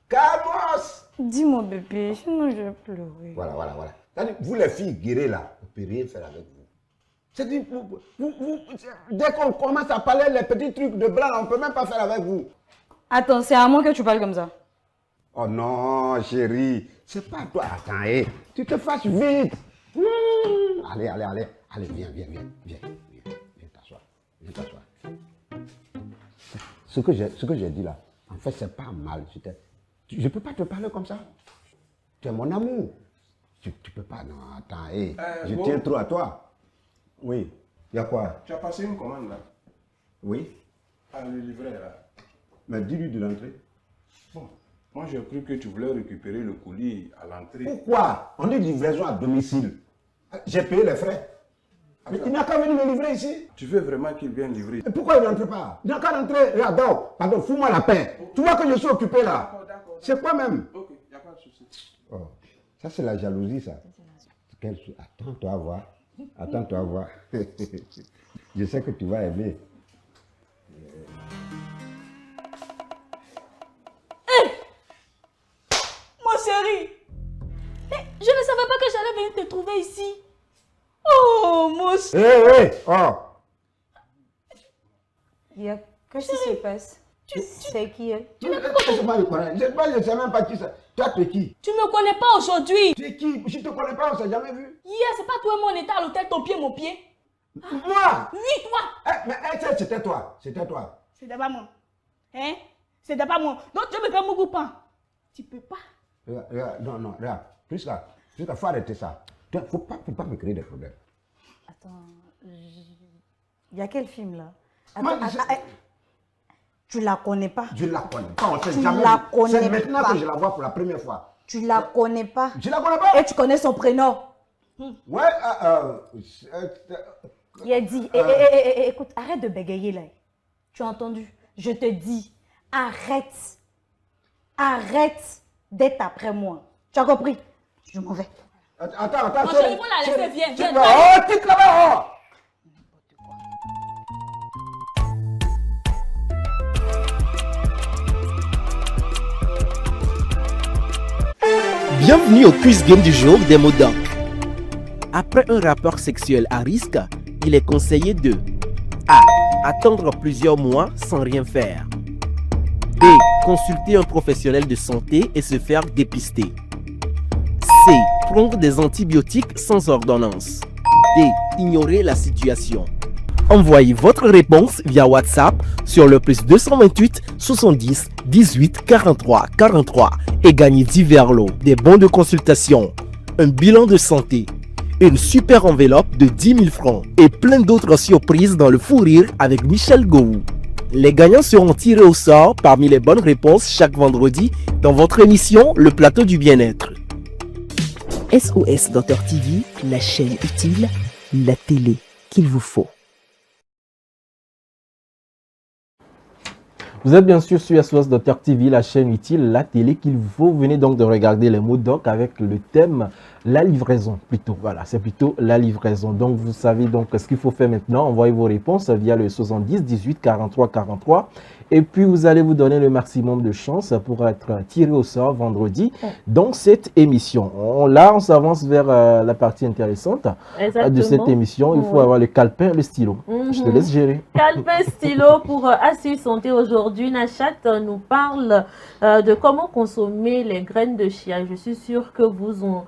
Calmos! Dis-moi, bébé, sinon je vais pleurer. Voilà. Vous les filles guérées là, on ne peut rien faire avec vous. C'est-à-dire, dès qu'on commence à parler les petits trucs de blanc, on ne peut même pas faire avec vous. Attends, c'est à moi que tu parles comme ça. Oh non, chérie, c'est pas toi. Attends, tu te fasses vite. Allez, viens t'asseoir. Ce que j'ai dit là, en fait, c'est pas mal. Je ne peux pas te parler comme ça. Tu es mon amour. Tu peux pas, non, attends, je tiens trop à toi. Oui, il y a quoi? Tu as passé une commande là? Oui. Ah, le livret là. Mais dis-lui de l'entrée. Bon, moi j'ai cru que tu voulais récupérer le colis à l'entrée. Pourquoi? On dit livraison à domicile. J'ai payé les frais. Mais il n'a qu'à venir me livrer ici. Tu veux vraiment qu'il vienne livrer? Et pourquoi il n'entre pas? Il n'a qu'à rentrer là-bas. Pardon, fous-moi la paix. Okay. Tu vois que je suis occupé là. D'accord. C'est quoi même? Ok, il n'y a pas de souci. Oh, ça c'est la jalousie ça. Attends-toi à voir. Attends-toi à voir. Je sais que tu vas aimer. Hé! Mon chéri! Je ne savais pas que j'allais venir te trouver ici. Oh, mon chéri! Oh! Qu'est-ce qui se passe? Tu sais qui est? Je ne sais même pas qui c'est. Toi, tu es qui? Tu ne me connais pas aujourd'hui. Tu es qui? Je ne te connais pas, on ne s'est jamais vu. Hier, c'est pas toi et moi, on était à l'hôtel, ton pied, mon pied. Moi? Oui, toi. Mais c'était toi. C'était toi. C'était pas moi. Hein? C'était pas moi. Donc, tu me fais mon copain. Tu peux pas. Regarde, non, regarde. Jusqu'à, faut arrêter ça. Il ne faut pas me créer des problèmes. Attends, il y a quel film là? Tu la connais pas. Je la connais pas, on sait Tu jamais. la connais C'est maintenant pas. que je la vois pour la première fois. Tu la connais pas. Je la connais pas. Et tu connais son prénom. Ouais, Il a dit, écoute, arrête de bégayer là. Tu as entendu? Je te dis, arrête. Arrête d'être après moi. Tu as compris? Je m'en vais. Attends, Mon chéri, vous la laissez, viens, viens. Oh, quitte là-bas! Bienvenue au quiz game du jour des mots d'ordre. Après un rapport sexuel à risque, il est conseillé de A. Attendre plusieurs mois sans rien faire. B. Consulter un professionnel de santé et se faire dépister. C. Prendre des antibiotiques sans ordonnance. D. Ignorer la situation. Envoyez votre réponse via WhatsApp sur le +228 70 18 43 43 et gagnez divers lots, des bons de consultation, un bilan de santé, une super enveloppe de 10 000 francs et plein d'autres surprises dans le fou rire avec Michel Gou. Les gagnants seront tirés au sort parmi les bonnes réponses chaque vendredi dans votre émission Le Plateau du Bien-être. SOS Docteur TV, la chaîne utile, la télé qu'il vous faut. Vous êtes bien sûr sur SOS Docteur TV, la chaîne utile, la télé qu'il vous faut. Vous venez donc de regarder les mots doc avec le thème la livraison plutôt. Voilà, c'est plutôt la livraison. Donc vous savez donc ce qu'il faut faire maintenant. Envoyez vos réponses via le 70 18 43 43 et puis vous allez vous donner le maximum de chances pour être tiré au sort vendredi dans cette émission. Là, on s'avance vers la partie intéressante de cette émission. Il faut avoir le calepin, le stylo. Je te laisse gérer. Calepin, stylo pour Assis Santé aujourd'hui. Nachat nous parle de comment consommer les graines de chia. Je suis sûre que vous en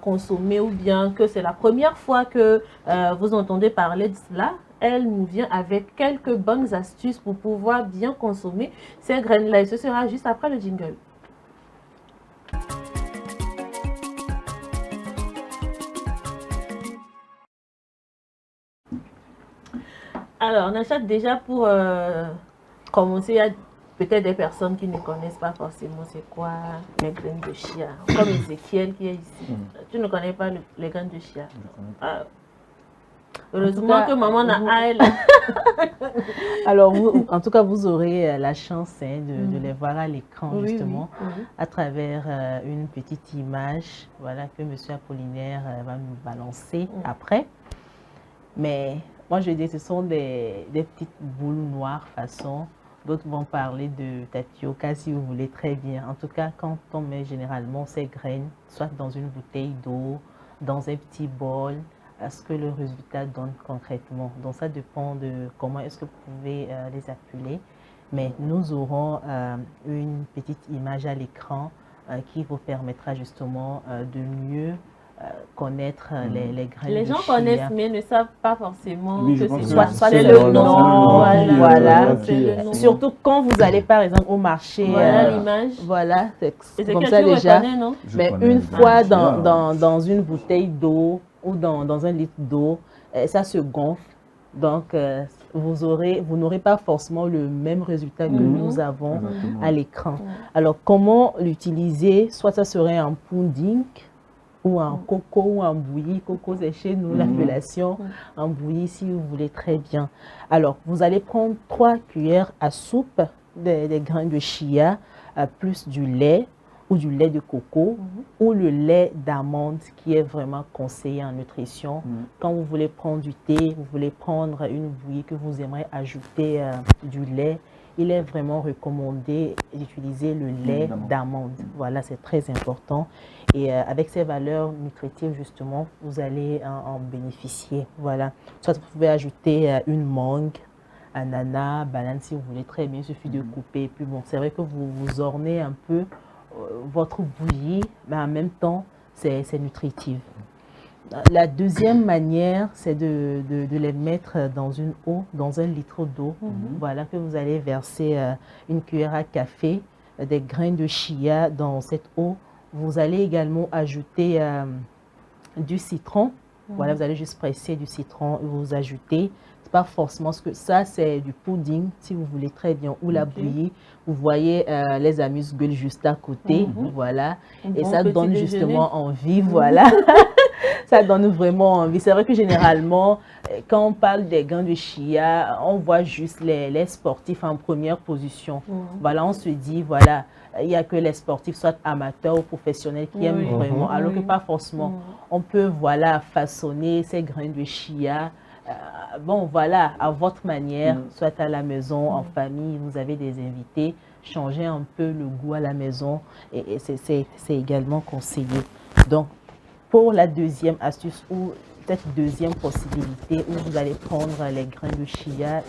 consommez ou bien que c'est la première fois que vous entendez parler de cela. Elle nous vient avec quelques bonnes astuces pour pouvoir bien consommer ces graines-là. Et ce sera juste après le jingle. Alors, Nachat, déjà pour commencer, il y a peut-être des personnes qui ne connaissent pas forcément c'est quoi les graines de chia. Comme Ezekiel qui est ici. Tu ne connais pas les graines de chia. Heureusement que maman a elle. Alors, en tout cas, vous aurez la chance de les voir à l'écran, justement, à travers une petite image voilà, que M. Apollinaire va nous balancer après. Mais moi, je dis que ce sont des petites boules noires façon. D'autres vont parler de tapioca si vous voulez, très bien. En tout cas, quand on met généralement ces graines, soit dans une bouteille d'eau, dans un petit bol, à ce que le résultat donne concrètement. Donc ça dépend de comment est-ce que vous pouvez les appeler. Mais nous aurons une petite image à l'écran qui vous permettra justement de mieux connaître les graines. Les gens de chia. connaissent mais ne savent pas forcément que c'est le nom. Voilà. Surtout quand vous allez par exemple au marché. Voilà l'image. Voilà, c'est comme ça déjà. Reconnais, non? Mais une fois dans une bouteille d'eau ou dans un litre d'eau, ça se gonfle. Donc, vous n'aurez pas forcément le même résultat que nous avons à l'écran. Alors, comment l'utiliser? Soit ça serait en pudding, ou en coco, ou en bouilli. Coco, c'est chez nous l'appellation. En bouilli, si vous voulez, très bien. Alors, vous allez prendre 3 cuillères à soupe des grains de chia, plus du lait, ou du lait de coco, ou le lait d'amande qui est vraiment conseillé en nutrition. Quand vous voulez prendre du thé, vous voulez prendre une bouillie que vous aimeriez ajouter du lait, il est vraiment recommandé d'utiliser le lait d'amande. Voilà, c'est très important. Et avec ces valeurs nutritives, justement, vous allez en bénéficier. Voilà. Soit vous pouvez ajouter une mangue, ananas, banane, si vous voulez, très bien. Il suffit de couper. Et puis bon, c'est vrai que vous ornez un peu votre bouillie, mais en même temps, c'est nutritif. La deuxième manière, c'est de les mettre dans une eau, dans un litre d'eau. Voilà, que vous allez verser une cuillère à café, des grains de chia dans cette eau. Vous allez également ajouter du citron. Voilà, vous allez juste presser du citron et vous ajoutez. Pas forcément, ce que ça c'est du pudding si vous voulez, très bien, ou la bouillie. Vous voyez les amuse-gueules juste à côté, voilà, et ça donne justement envie, voilà. Ça donne vraiment envie. C'est vrai que généralement, quand on parle des grains de chia, on voit juste les sportifs en première position. Voilà, on se dit, voilà, il n'y a que les sportifs, soit amateurs ou professionnels, qui aiment vraiment, alors que pas forcément. On peut, voilà, façonner ces grains de chia. Bon, voilà, à votre manière, soit à la maison, en famille, vous avez des invités, changer un peu le goût à la maison, et c'est également conseillé. Donc, pour la deuxième astuce ou cette deuxième possibilité où vous allez prendre les grains de chia,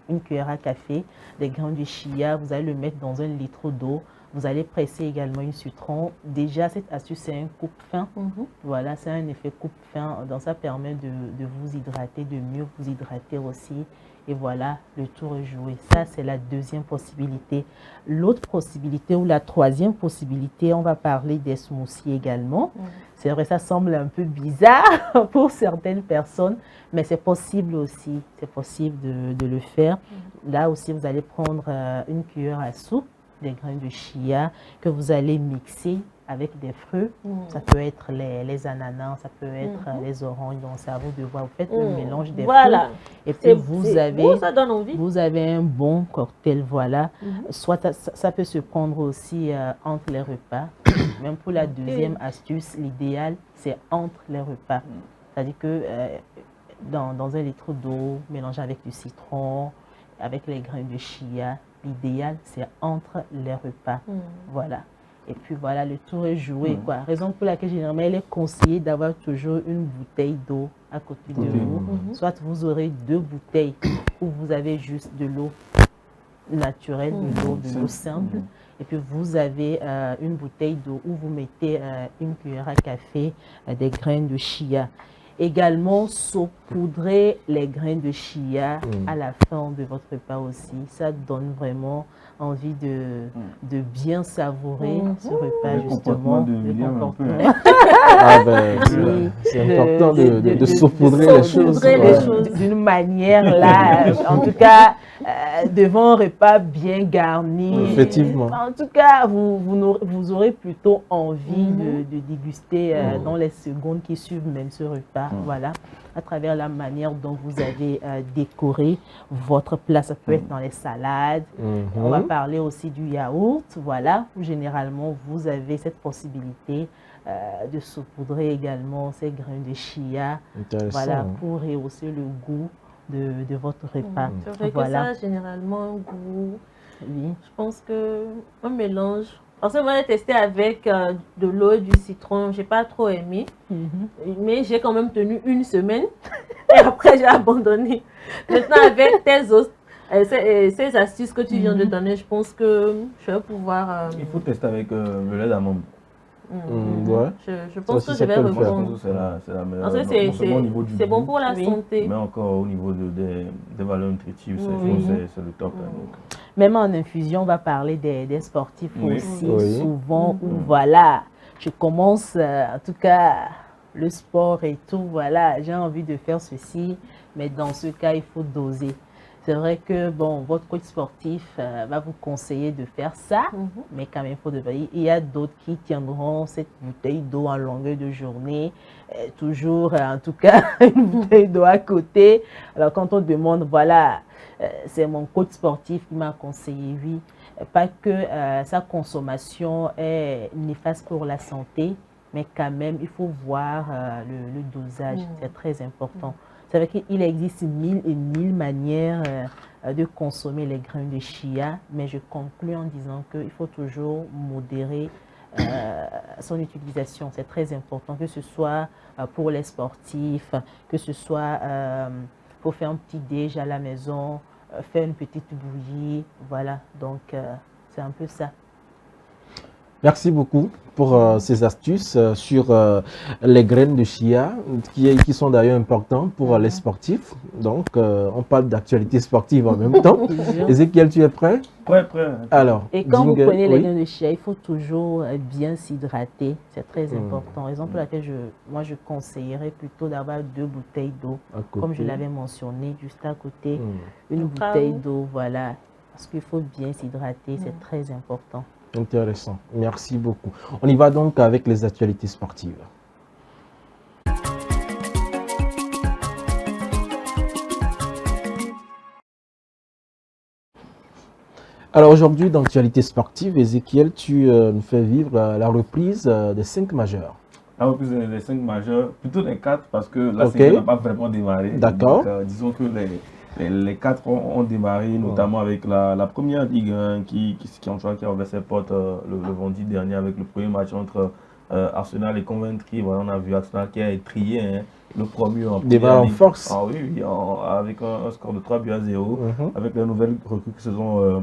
une cuillère à café, des grains de chia, vous allez le mettre dans 1 litre d'eau. Vous allez presser également une citron. Déjà, cette astuce, c'est un coupe-fin. Voilà, c'est un effet coupe-fin. Donc, ça permet de vous hydrater, de mieux vous hydrater aussi. Et voilà, le tour est joué. Ça, c'est la deuxième possibilité. L'autre possibilité ou la troisième possibilité, on va parler des smoothies également. C'est vrai, ça semble un peu bizarre pour certaines personnes, mais c'est possible aussi. C'est possible de le faire. Là aussi, vous allez prendre une cuillère à soupe, des grains de chia que vous allez mixer avec des fruits. Ça peut être les ananas, ça peut être les oranges. Donc, c'est à vous de voir. Vous faites le mélange des fruits. Et puis, ça donne envie. Vous avez un bon cocktail. Voilà. Soit ça peut se prendre aussi entre les repas. Même pour la deuxième astuce, l'idéal, c'est entre les repas. C'est-à-dire que dans 1 litre d'eau, mélangé avec du citron, avec les grains de chia, l'idéal, c'est entre les repas. Voilà. Et puis voilà, le tour est joué. Quoi. Raison pour laquelle généralement, il est conseillé d'avoir toujours une bouteille d'eau à côté de vous. Soit vous aurez 2 bouteilles où vous avez juste de l'eau naturelle, de l'eau simple. Et puis vous avez une bouteille d'eau où vous mettez une cuillère à café, des grains de chia. Également, saupoudrer les grains de chia à la fin de votre repas aussi. Ça donne vraiment envie de bien savourer ce repas, justement. C'est important de saupoudrer les choses. D'une manière, là, en tout cas, devant un repas bien garni. Effectivement. En tout cas, vous aurez plutôt envie de déguster dans les secondes qui suivent même ce repas. Voilà, à travers la manière dont vous avez décoré votre plat. Ça peut être dans les salades. On va parler aussi du yaourt, voilà, où généralement vous avez cette possibilité de saupoudrer également ces grains de chia, voilà, pour rehausser le goût de votre repas. C'est vrai que ça, généralement, un goût, je pense qu'un mélange. En ce moment, j'ai testé avec de l'eau et du citron. Je n'ai pas trop aimé. Mais j'ai quand même tenu 1 semaine. Et après, j'ai abandonné. Maintenant, avec ces astuces que tu viens de donner, je pense que je vais pouvoir... Il faut tester avec le lait d'amande. Je pense que je vais reprendre. C'est la meilleure. C'est bon pour la santé. Mais encore au niveau des valeurs nutritives, c'est le top. Même en infusion, on va parler des sportifs aussi, souvent, où voilà, je commence, en tout cas, le sport et tout, voilà, j'ai envie de faire ceci, mais dans ce cas, il faut doser. C'est vrai que, bon, votre coach sportif va vous conseiller de faire ça, mais quand même, il faut devenir. Il y a d'autres qui tiendront cette bouteille d'eau en longueur de journée, toujours, en tout cas, une bouteille d'eau à côté. Alors, quand on demande, voilà, c'est mon coach sportif qui m'a conseillé, oui, pas que sa consommation est néfaste pour la santé, mais quand même, il faut voir le dosage, c'est très important. C'est vrai qu'il existe 1000 et 1000 manières de consommer les grains de chia, mais je conclus en disant qu'il faut toujours modérer son utilisation. C'est très important, que ce soit pour les sportifs, que ce soit pour faire un petit déj à la maison, faire une petite bouillie, voilà. Donc, c'est un peu ça. Merci beaucoup pour ces astuces sur les graines de chia, qui sont d'ailleurs importantes pour les sportifs. Donc, on parle d'actualité sportive en même temps. Ézéchiel, tu es prêt? Prêt. Alors, et quand vous prenez les graines de chia, il faut toujours bien s'hydrater. C'est très important. Raison pour laquelle moi, je conseillerais plutôt d'avoir 2 bouteilles d'eau, comme je l'avais mentionné, juste à côté. Une bouteille d'eau, voilà. Parce qu'il faut bien s'hydrater, c'est très important. Intéressant, merci beaucoup. On y va donc avec les actualités sportives. Alors aujourd'hui, dans l'actualité sportive, Ezekiel, tu nous fais vivre la reprise des 5 majeurs. La reprise des 5 majeurs, plutôt les 4 parce que la série n'a pas vraiment démarré. D'accord. Disons que les 4 ont démarré, notamment avec la première Ligue 1 qui a ouvert ses portes le vendredi dernier avec le premier match entre Arsenal et Coventry. Voilà, on a vu Arsenal qui a étrié le premier en débat en force. Ah oui, avec un score de 3-0, avec les nouvelles recrues qui se sont,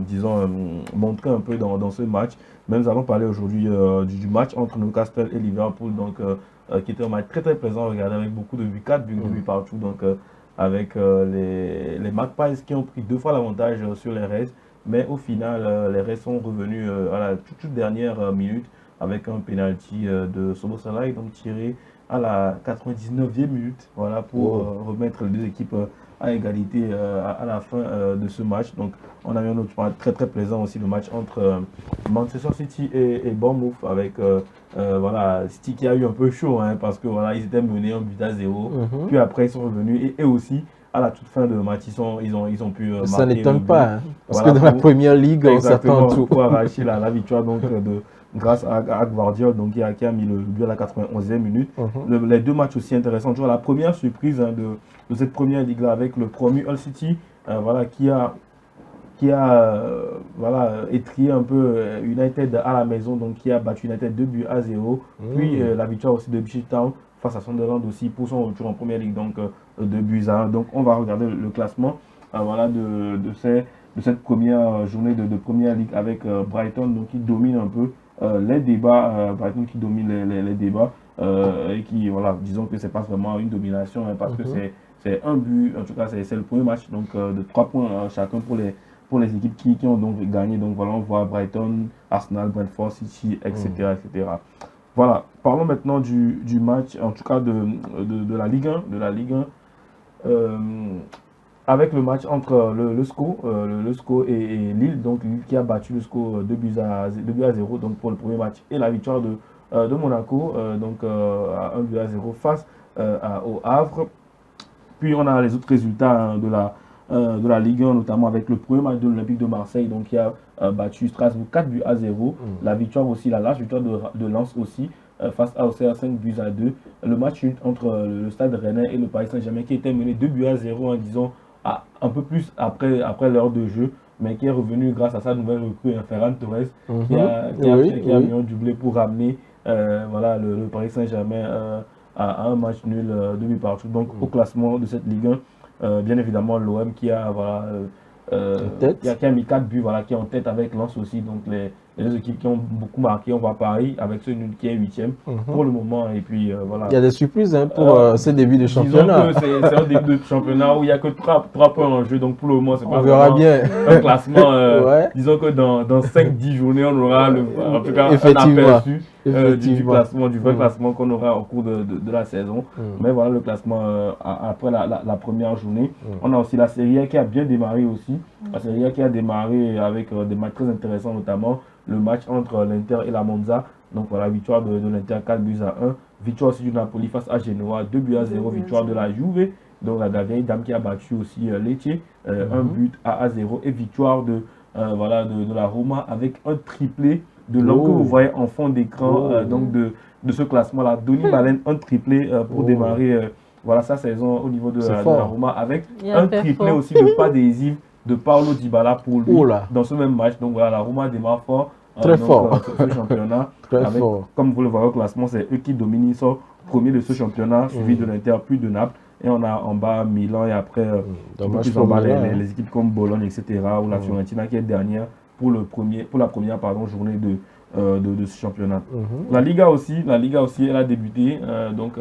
montrées un peu dans ce match. Mais nous allons parler aujourd'hui du match entre Newcastle et Liverpool, donc, qui était un match très plaisant à regarder avec beaucoup de buts, 4 buts partout, donc avec les Magpies qui ont pris 2 fois l'avantage sur les Reds, mais au final les Reds sont revenus à la toute dernière minute avec un penalty de Szoboszlai, donc tiré à la 99e minute, voilà, pour remettre les deux équipes à égalité à la fin de ce match. Donc on a eu un autre match très plaisant aussi, le match entre Manchester City et Bournemouth, avec voilà, City qui a eu un peu chaud, parce que voilà, ils étaient menés 1-0, puis après ils sont revenus et aussi à la toute fin de match ils ont pu marquer. Ça n'étonne pas, parce que dans la première ligue on s'attend à tout pour arracher la victoire donc grâce à Gvardiol, donc qui a mis le but à la 91e minute. Les 2 matchs aussi intéressants. La première surprise de cette première ligue-là avec le promu Hull City, voilà, qui a voilà, étrié un peu United à la maison, donc qui a battu United 2-0. Puis la victoire aussi de Ipswich Town face à Sunderland aussi pour son retour en première ligue, donc 2-1. Donc on va regarder le classement voilà, de cette première journée de première ligue avec Brighton, donc qui domine un peu les débats, Brighton qui domine les débats et qui, voilà, disons que c'est pas vraiment une domination, parce que c'est un but, en tout cas c'est le premier match, donc de 3 points chacun pour les équipes qui ont donc gagné. Donc voilà, on voit Brighton, Arsenal, Brentford, City, etc. etc. Voilà, parlons maintenant du match, en tout cas de la Ligue 1, avec le match entre le SCO et Lille, donc Lille qui a battu le SCO 2-0 donc pour le premier match, et la victoire de Monaco donc à 1-0 face au Havre. Puis on a les autres résultats de la Ligue 1, notamment avec le premier match de l'Olympique de Marseille, donc qui a battu Strasbourg 4-0. La victoire aussi, la large victoire de Lens aussi face à Auxerre 5-2. Le match entre le Stade Rennais et le Paris Saint-Germain qui était mené 2-0, disons, un peu plus après l'heure de jeu, mais qui est revenu grâce à sa nouvelle recrue, Ferran Torres, qui a mis un doublé pour ramener voilà, le Paris Saint-Germain à un match nul, 2 buts partout. Donc au classement de cette Ligue 1, bien évidemment l'OM qui a voilà, qui a mis 4 buts, voilà, qui est en tête avec Lens aussi. Donc les deux équipes qui ont beaucoup marqué, on voit Paris avec ce nul qui est 8e pour le moment. Et puis voilà. Il y a des surprises pour ce début de championnat. C'est un début de championnat où il n'y a que 3 points en jeu. Donc pour le moment, c'est pas un classement. Disons que dans 5-10 journées, on aura en tout cas un aperçu du classement, du vrai classement qu'on aura au cours de la saison. Mais voilà le classement après la première journée. On a aussi la Serie A qui a bien démarré aussi. La Serie A qui a démarré avec des matchs très intéressants, notamment le match entre l'Inter et la Monza. Donc voilà, victoire de l'Inter 4-1. Victoire aussi du Napoli face à Genoa 2-0. Victoire de la Juve, donc la vieille dame qui a battu aussi Lecce 1-0. Et victoire de la Roma avec un triplé de l'homme que vous voyez en fond d'écran donc de ce classement-là. Donny Malen, un triplé pour démarrer voilà, sa saison au niveau de la Roma, avec un triplé aussi de pas adhésif de Paulo Dybala pour lui dans ce même match. Donc voilà, la Roma démarre fort. Très fort. Ce championnat. Comme vous le voyez au classement, c'est eux qui dominent. Ils sont premiers de ce championnat, suivi de l'Inter, puis de Naples. Et on a en bas Milan et après plus en bas les équipes comme Bologne, etc. Ou la Fiorentina qui est dernière pour la première journée de ce championnat. La Liga aussi, elle a débuté. Donc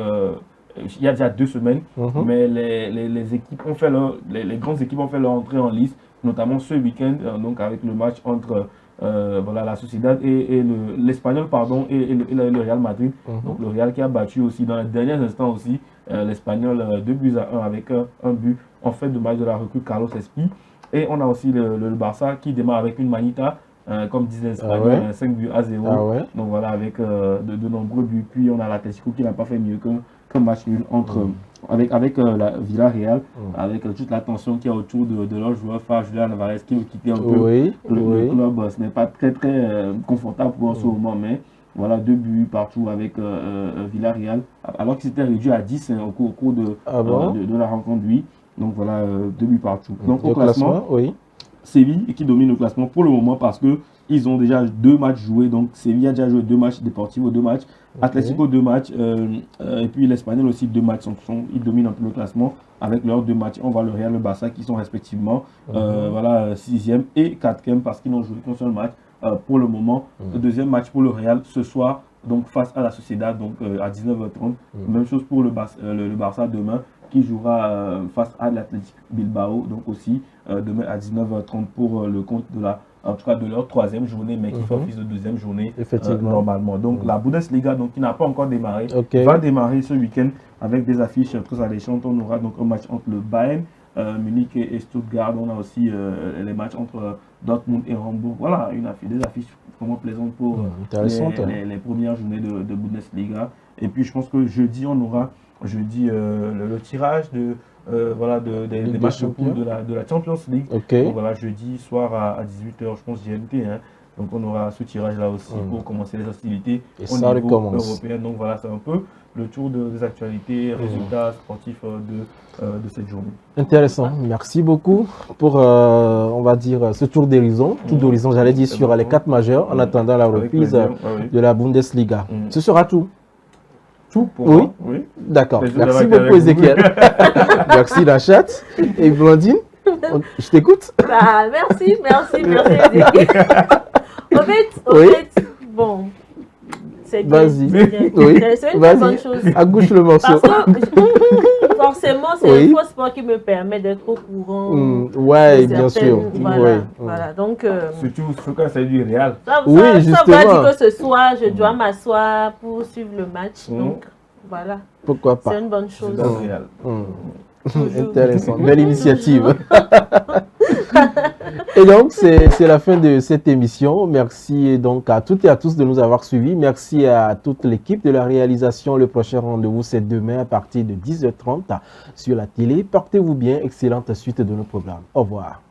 il y a déjà 2 semaines, mais les équipes ont fait les grandes équipes ont fait leur entrée en lice, notamment ce week-end, donc avec le match entre voilà, la Sociedad et l'Espagnol et le Real Madrid. Donc le Real qui a battu aussi dans les derniers instants aussi l'Espagnol 2-1 avec un but en fait de match de la recrue Carlos Espi. Et on a aussi le Barça qui démarre avec une manita, comme disent les Espagnols, 5-0. Donc voilà, avec de nombreux buts. Puis on a l'Atlético qui n'a pas fait mieux qu'un match nul entre avec la Villarreal, avec toute la tension qu'il y a autour de leur joueur phare, Julian Alvarez, qui veut quitter un peu le club. Ce n'est pas très confortable pour eux en ce moment, mais voilà, 2 buts partout avec Villarreal, alors qu'il s'était réduit à 10 au cours de la rencontre, lui. Donc voilà, 2 buts partout. Donc au classement, Séville qui domine le classement pour le moment parce que ils ont déjà 2 matchs joués. Donc Séville a déjà joué 2 matchs, Deportivo 2 matchs, Atlético 2 matchs, et puis l'Espagnol aussi 2 matchs. Ils dominent un peu le classement avec leurs 2 matchs. On voit le Real, le Barça qui sont respectivement 6e et 4e parce qu'ils n'ont joué qu'un seul match pour le moment. Le deuxième match pour le Real ce soir, donc face à la Sociedad, donc à 19h30. Même chose pour le Barça demain, qui jouera face à l'Athletic Bilbao, donc aussi demain à 19h30 pour le compte de en tout cas de leur 3e journée, mais qui fait office de 2e journée normalement. Donc la Bundesliga, donc, qui n'a pas encore démarré, va démarrer ce week-end avec des affiches très alléchantes. On aura donc un match entre le Bayern, Munich et Stuttgart. On a aussi les matchs entre Dortmund et Hambourg. Voilà, des affiches vraiment plaisantes pour les premières journées de Bundesliga. Et puis je pense que jeudi, on aura le tirage des matchs de poule de la Champions League. Donc voilà, jeudi soir à 18h, je pense GMT. Donc on aura ce tirage là aussi pour commencer les hostilités au niveau européen. Donc voilà, c'est un peu le tour des actualités, résultats sportifs de cette journée. Intéressant, merci beaucoup pour, on va dire, ce tour d'horizon. Tour d'horizon, j'allais dire, sur les 4 majeurs en attendant la reprise de la Bundesliga. Ce sera tout. Tout pour moi, oui. D'accord. Merci beaucoup, Ezekiel. Merci, Rachat. Et Blandine, je t'écoute. Merci, Ezekiel. En fait, bon, c'est bien. Vas-y. C'est une bonne chose. À gauche le morceau. Parce que, forcément, c'est le faux sport qui me permet d'être au courant. Oui, bien sûr. Voilà, donc... Surtout quand c'est du Real. Ça veut dire que ce soir, je dois m'asseoir pour suivre le match. Donc, voilà. Pourquoi pas. C'est une bonne chose. C'est le Real. Intéressant. Belle initiative. Et donc, c'est la fin de cette émission. Merci donc à toutes et à tous de nous avoir suivis. Merci à toute l'équipe de la réalisation. Le prochain rendez-vous, c'est demain à partir de 10h30 sur la télé. Portez-vous bien. Excellente suite de nos programmes. Au revoir.